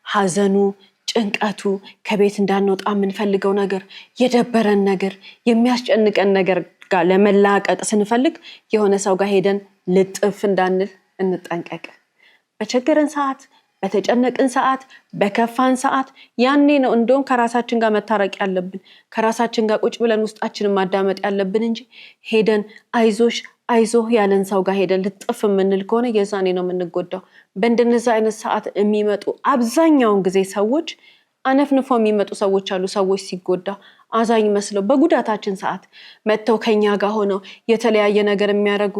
ሀዘኑ፣ ጭንቀቱ፣ ከቤት እንዳንወጣ የምንፈልገው ነገር፣ የደበረን ነገር፣ የሚያስጨንቀን ነገር ጋር ለመላቀቅ ስንፈልግ የሆነ ሰው ጋር ሄደን ልጥፍ እንዳንል እንጠንቀቅ። በቸገረን ሰዓት፣ በተጨነቅን ሰዓት፣ በከፋን ሰዓት ያኔ ነው እንደውም ከራሳችን ጋር መታረቅ ያለብን። ከራሳችን ጋር ቁጭ ብለን ውስጣችንን ማዳመጥ ያለብን እንጂ ሄደን አይዞሽ አይዞህ ያለን ሰው ጋር ሄደን ልጥፍ የምንል ከሆነ የዛኔ ነው የምንጎዳው። በእንደነዚህ አይነት ሰዓት የሚመጡ አብዛኛውን ጊዜ ሰዎች አነፍንፎ የሚመጡ ሰዎች አሉ። ሰዎች ሲጎዳ አዛኝ መስለው በጉዳታችን ሰዓት መጥተው ከኛ ጋር ሆነው የተለያየ ነገር የሚያደርጉ፣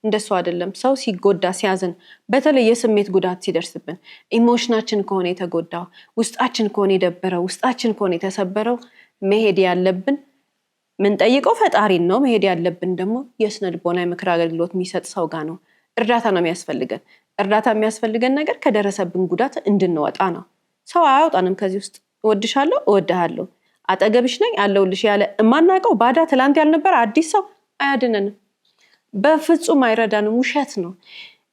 እንደሱ አይደለም። ሰው ሲጎዳ ሲያዝን፣ በተለይ የስሜት ጉዳት ሲደርስብን፣ ኢሞሽናችን ከሆነ የተጎዳው፣ ውስጣችን ከሆነ የደበረው፣ ውስጣችን ከሆነ የተሰበረው መሄድ ያለብን ምንጠይቀው ፈጣሪን ነው። መሄድ ያለብን ደግሞ የስነ ልቦና የምክር አገልግሎት የሚሰጥ ሰው ጋር ነው። እርዳታ ነው የሚያስፈልገን። እርዳታ የሚያስፈልገን ነገር ከደረሰብን ጉዳት እንድንወጣ ነው። ሰው አያውጣንም ከዚህ ውስጥ። እወድሻለሁ፣ እወድሃለሁ፣ አጠገብሽ ነኝ፣ አለሁልሽ ያለ የማናውቀው ባዳ ትላንት ያልነበረ አዲስ ሰው አያድነንም፣ በፍጹም አይረዳንም። ውሸት ነው።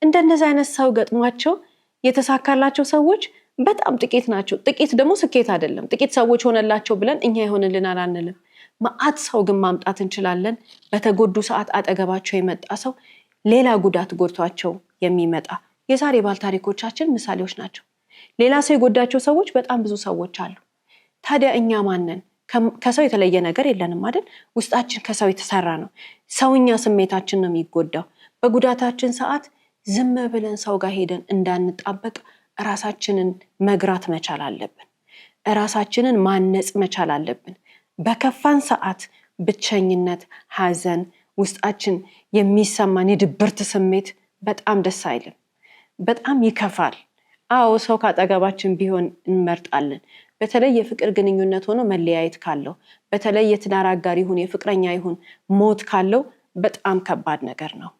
እንደነዚህ አይነት ሰው ገጥሟቸው የተሳካላቸው ሰዎች በጣም ጥቂት ናቸው። ጥቂት ደግሞ ስኬት አይደለም። ጥቂት ሰዎች ሆነላቸው ብለን እኛ ይሆንልናል አንልም። መዓት ሰው ግን ማምጣት እንችላለን። በተጎዱ ሰዓት አጠገባቸው የመጣ ሰው ሌላ ጉዳት ጎድቷቸው የሚመጣ የዛሬ ባል ታሪኮቻችን ምሳሌዎች ናቸው። ሌላ ሰው የጎዳቸው ሰዎች በጣም ብዙ ሰዎች አሉ። ታዲያ እኛ ማንን? ከሰው የተለየ ነገር የለንም አይደል? ውስጣችን ከሰው የተሰራ ነው። ሰውኛ ስሜታችን ነው የሚጎዳው። በጉዳታችን ሰዓት ዝም ብለን ሰው ጋር ሄደን እንዳንጣበቅ ራሳችንን መግራት መቻል አለብን። ራሳችንን ማነጽ መቻል አለብን። በከፋን ሰዓት ብቸኝነት፣ ሀዘን፣ ውስጣችን የሚሰማን የድብርት ስሜት በጣም ደስ አይልም። በጣም ይከፋል። አዎ ሰው ካጠገባችን ቢሆን እንመርጣለን። በተለይ የፍቅር ግንኙነት ሆኖ መለያየት ካለው፣ በተለይ የትዳር አጋር ይሁን የፍቅረኛ ይሁን ሞት ካለው በጣም ከባድ ነገር ነው።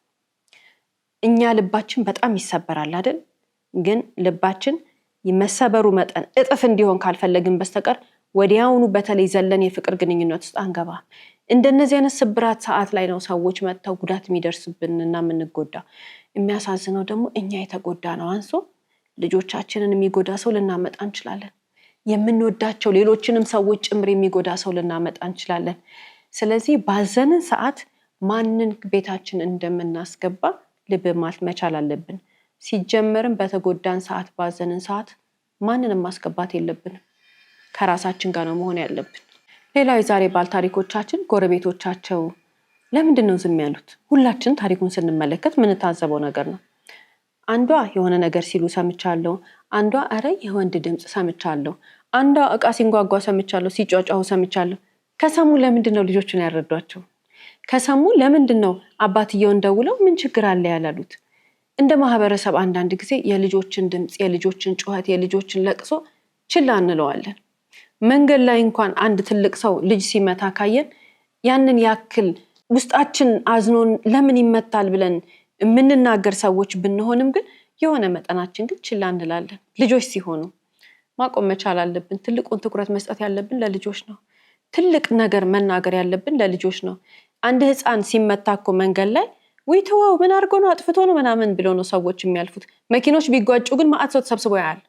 እኛ ልባችን በጣም ይሰበራል አይደል? ግን ልባችን የመሰበሩ መጠን እጥፍ እንዲሆን ካልፈለግን በስተቀር ወዲያውኑ በተለይ ዘለን የፍቅር ግንኙነት ውስጥ አንገባ። እንደነዚህ አይነት ስብራት ሰዓት ላይ ነው ሰዎች መጥተው ጉዳት የሚደርስብንና የምንጎዳ። የሚያሳዝነው ደግሞ እኛ የተጎዳ ነው አንሶ ልጆቻችንን የሚጎዳ ሰው ልናመጣ እንችላለን። የምንወዳቸው ሌሎችንም ሰዎች ጭምር የሚጎዳ ሰው ልናመጣ እንችላለን። ስለዚህ ባዘንን ሰዓት ማንን ቤታችን እንደምናስገባ ልብ ማለት መቻል አለብን። ሲጀመርም በተጎዳን ሰዓት ባዘንን ሰዓት ማንንም ማስገባት የለብንም። ከራሳችን ጋር ነው መሆን ያለብን። ሌላው የዛሬ ባል ታሪኮቻችን ጎረቤቶቻቸው ለምንድን ነው ዝም ያሉት? ሁላችን ታሪኩን ስንመለከት ምን ታዘበው ነገር ነው። አንዷ የሆነ ነገር ሲሉ ሰምቻለሁ፣ አንዷ አረ የወንድ ድምጽ ሰምቻለሁ፣ አንዷ እቃ ሲንጓጓ ሰምቻለሁ፣ ሲጫጫው ሰምቻለሁ። ከሰሙ ለምንድን ነው ልጆቹን ያረዷቸው? ከሰሙ ለምንድን ነው አባትየውን ደውለው ምን ችግር አለ ያላሉት? እንደ ማህበረሰብ አንዳንድ ጊዜ የልጆችን ድምጽ፣ የልጆችን ጩኸት፣ የልጆችን ለቅሶ ችላ እንለዋለን። መንገድ ላይ እንኳን አንድ ትልቅ ሰው ልጅ ሲመታ ካየን ያንን ያክል ውስጣችን አዝኖን ለምን ይመታል ብለን የምንናገር ሰዎች ብንሆንም ግን የሆነ መጠናችን ግን ችላ እንላለን። ልጆች ሲሆኑ ማቆም መቻል አለብን። ትልቁን ትኩረት መስጠት ያለብን ለልጆች ነው። ትልቅ ነገር መናገር ያለብን ለልጆች ነው። አንድ ህፃን ሲመታ እኮ መንገድ ላይ ወይ ተወው ምን አድርጎ ነው አጥፍቶ ነው ምናምን ብሎ ነው ሰዎች የሚያልፉት። መኪኖች ቢጓጩ ግን ማዕት ሰው ተሰብስቦ ያያል።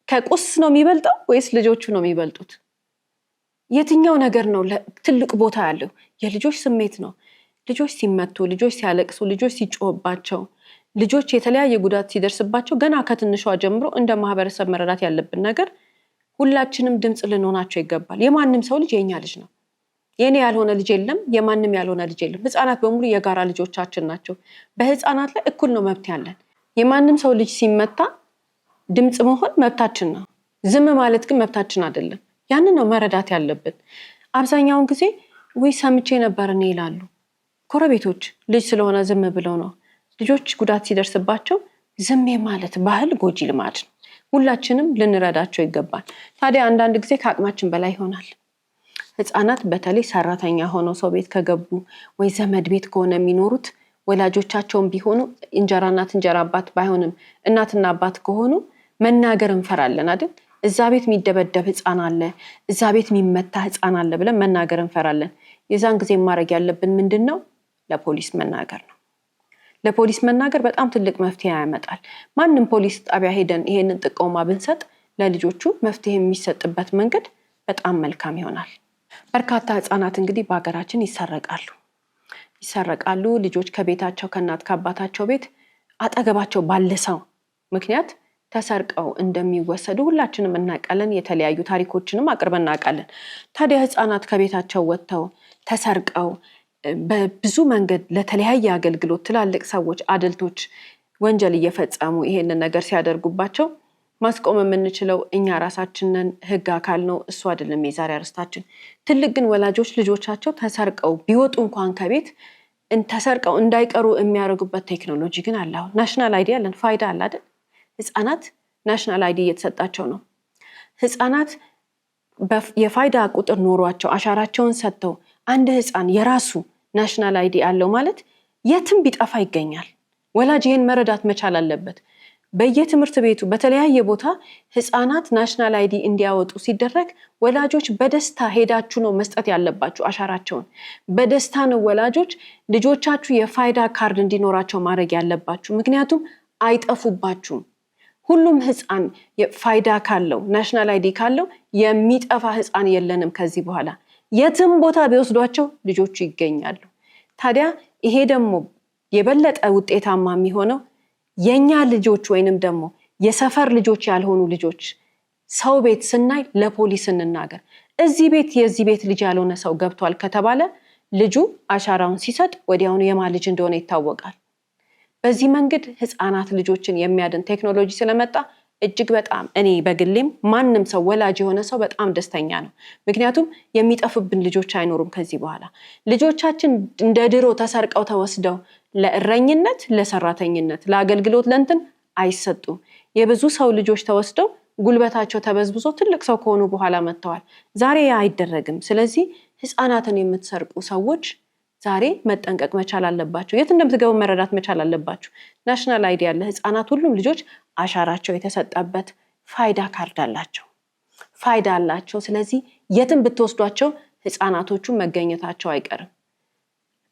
ከቁስ ነው የሚበልጠው ወይስ ልጆቹ ነው የሚበልጡት? የትኛው ነገር ነው ትልቅ ቦታ ያለው? የልጆች ስሜት ነው። ልጆች ሲመቱ፣ ልጆች ሲያለቅሱ፣ ልጆች ሲጮህባቸው፣ ልጆች የተለያየ ጉዳት ሲደርስባቸው ገና ከትንሿ ጀምሮ እንደ ማህበረሰብ መረዳት ያለብን ነገር ሁላችንም ድምጽ ልንሆናቸው ይገባል። የማንም ሰው ልጅ የኛ ልጅ ነው። የኔ ያልሆነ ልጅ የለም፣ የማንም ያልሆነ ልጅ የለም። ህፃናት በሙሉ የጋራ ልጆቻችን ናቸው። በህፃናት ላይ እኩል ነው መብት ያለን። የማንም ሰው ልጅ ሲመታ ድምጽ መሆን መብታችን ነው። ዝም ማለት ግን መብታችን አይደለም። ያንን ነው መረዳት ያለብን። አብዛኛውን ጊዜ ወይ ሰምቼ ነበር እኔ ይላሉ ጎረቤቶች። ልጅ ስለሆነ ዝም ብለው ነው። ልጆች ጉዳት ሲደርስባቸው ዝም ማለት ባህል ጎጂ ልማድ ነው። ሁላችንም ልንረዳቸው ይገባል። ታዲያ አንዳንድ ጊዜ ከአቅማችን በላይ ይሆናል። ህፃናት በተለይ ሰራተኛ ሆነው ሰው ቤት ከገቡ ወይ ዘመድ ቤት ከሆነ የሚኖሩት ወላጆቻቸውን ቢሆኑ እንጀራ እናት እንጀራ አባት ባይሆንም እናትና አባት ከሆኑ መናገር እንፈራለን አይደል? እዛ ቤት የሚደበደብ ህፃን አለ፣ እዛ ቤት የሚመታ ህፃን አለ ብለን መናገር እንፈራለን። የዛን ጊዜ ማድረግ ያለብን ምንድነው? ለፖሊስ መናገር ነው። ለፖሊስ መናገር በጣም ትልቅ መፍትሄ ያመጣል። ማንም ፖሊስ ጣቢያ ሄደን ይሄንን ጥቆማ ብንሰጥ ለልጆቹ መፍትሄ የሚሰጥበት መንገድ በጣም መልካም ይሆናል። በርካታ ህፃናት እንግዲህ በሀገራችን ይሰረቃሉ። ልጆች ከቤታቸው ከእናት ከአባታቸው ቤት አጠገባቸው ባለ ሰው ምክንያት ተሰርቀው እንደሚወሰዱ ሁላችንም እናውቃለን። የተለያዩ ታሪኮችንም አቅርበን እናውቃለን። ታዲያ ህፃናት ከቤታቸው ወጥተው ተሰርቀው በብዙ መንገድ ለተለያየ አገልግሎት ትላልቅ ሰዎች አድልቶች ወንጀል እየፈጸሙ ይሄንን ነገር ሲያደርጉባቸው ማስቆም የምንችለው እኛ ራሳችንን ህግ አካል ነው፣ እሱ አይደለም የዛሬ አርስታችን። ትልቅ ግን ወላጆች ልጆቻቸው ተሰርቀው ቢወጡ እንኳን ከቤት ተሰርቀው እንዳይቀሩ የሚያደርጉበት ቴክኖሎጂ ግን አለ። አሁን ናሽናል አይዲ አለን፣ ፋይዳ አለ አይደል? ህፃናት ናሽናል አይዲ እየተሰጣቸው ነው። ህፃናት የፋይዳ ቁጥር ኖሯቸው አሻራቸውን ሰጥተው አንድ ህፃን የራሱ ናሽናል አይዲ አለው ማለት የትም ቢጠፋ ይገኛል። ወላጅ ይህን መረዳት መቻል አለበት። በየትምህርት ቤቱ በተለያየ ቦታ ህፃናት ናሽናል አይዲ እንዲያወጡ ሲደረግ ወላጆች በደስታ ሄዳችሁ ነው መስጠት ያለባችሁ አሻራቸውን። በደስታ ነው ወላጆች ልጆቻችሁ የፋይዳ ካርድ እንዲኖራቸው ማድረግ ያለባችሁ። ምክንያቱም አይጠፉባችሁም። ሁሉም ህፃን የፋይዳ ካለው ናሽናል አይዲ ካለው የሚጠፋ ህፃን የለንም ከዚህ በኋላ። የትም ቦታ ቢወስዷቸው ልጆቹ ይገኛሉ። ታዲያ ይሄ ደግሞ የበለጠ ውጤታማ የሚሆነው የኛ ልጆች ወይንም ደግሞ የሰፈር ልጆች ያልሆኑ ልጆች ሰው ቤት ስናይ ለፖሊስ እንናገር። እዚህ ቤት የዚህ ቤት ልጅ ያልሆነ ሰው ገብቷል ከተባለ ልጁ አሻራውን ሲሰጥ ወዲያውኑ የማን ልጅ እንደሆነ ይታወቃል። በዚህ መንገድ ህፃናት ልጆችን የሚያድን ቴክኖሎጂ ስለመጣ እጅግ በጣም እኔ በግሌም ማንም ሰው ወላጅ የሆነ ሰው በጣም ደስተኛ ነው። ምክንያቱም የሚጠፉብን ልጆች አይኖሩም ከዚህ በኋላ። ልጆቻችን እንደ ድሮ ተሰርቀው ተወስደው ለእረኝነት፣ ለሰራተኝነት፣ ለአገልግሎት ለእንትን አይሰጡም። የብዙ ሰው ልጆች ተወስደው ጉልበታቸው ተበዝብዞ ትልቅ ሰው ከሆኑ በኋላ መጥተዋል። ዛሬ አይደረግም። ስለዚህ ህፃናትን የምትሰርቁ ሰዎች ዛሬ መጠንቀቅ መቻል አለባችሁ። የት እንደምትገቡ መረዳት መቻል አለባችሁ። ናሽናል አይዲ ያለ ህፃናት ሁሉም ልጆች አሻራቸው የተሰጠበት ፋይዳ ካርድ አላቸው። ፋይዳ አላቸው። ስለዚህ የትም ብትወስዷቸው ህፃናቶቹ መገኘታቸው አይቀርም።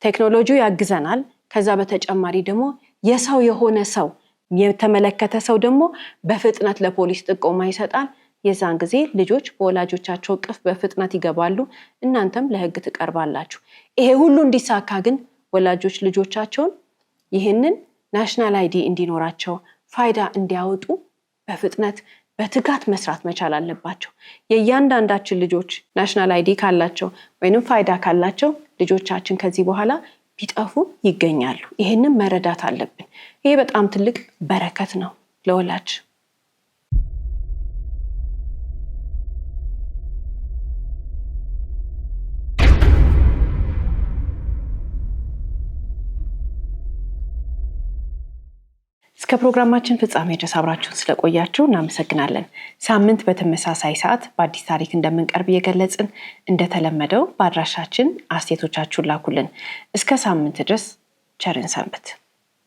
ቴክኖሎጂው ያግዘናል። ከዛ በተጨማሪ ደግሞ የሰው የሆነ ሰው የተመለከተ ሰው ደግሞ በፍጥነት ለፖሊስ ጥቆማ ይሰጣል። የዛን ጊዜ ልጆች በወላጆቻቸው እቅፍ በፍጥነት ይገባሉ፣ እናንተም ለህግ ትቀርባላችሁ። ይሄ ሁሉ እንዲሳካ ግን ወላጆች ልጆቻቸውን ይህንን ናሽናል አይዲ እንዲኖራቸው ፋይዳ እንዲያወጡ በፍጥነት በትጋት መስራት መቻል አለባቸው። የእያንዳንዳችን ልጆች ናሽናል አይዲ ካላቸው ወይንም ፋይዳ ካላቸው ልጆቻችን ከዚህ በኋላ ቢጠፉ ይገኛሉ። ይህንን መረዳት አለብን። ይሄ በጣም ትልቅ በረከት ነው ለወላጅ። እስከ ፕሮግራማችን ፍጻሜ ድረስ አብራችሁን ስለቆያችሁ እናመሰግናለን። ሳምንት በተመሳሳይ ሰዓት በአዲስ ታሪክ እንደምንቀርብ እየገለጽን እንደተለመደው በአድራሻችን አስተያየቶቻችሁን ላኩልን። እስከ ሳምንት ድረስ ቸርን ሰንብት።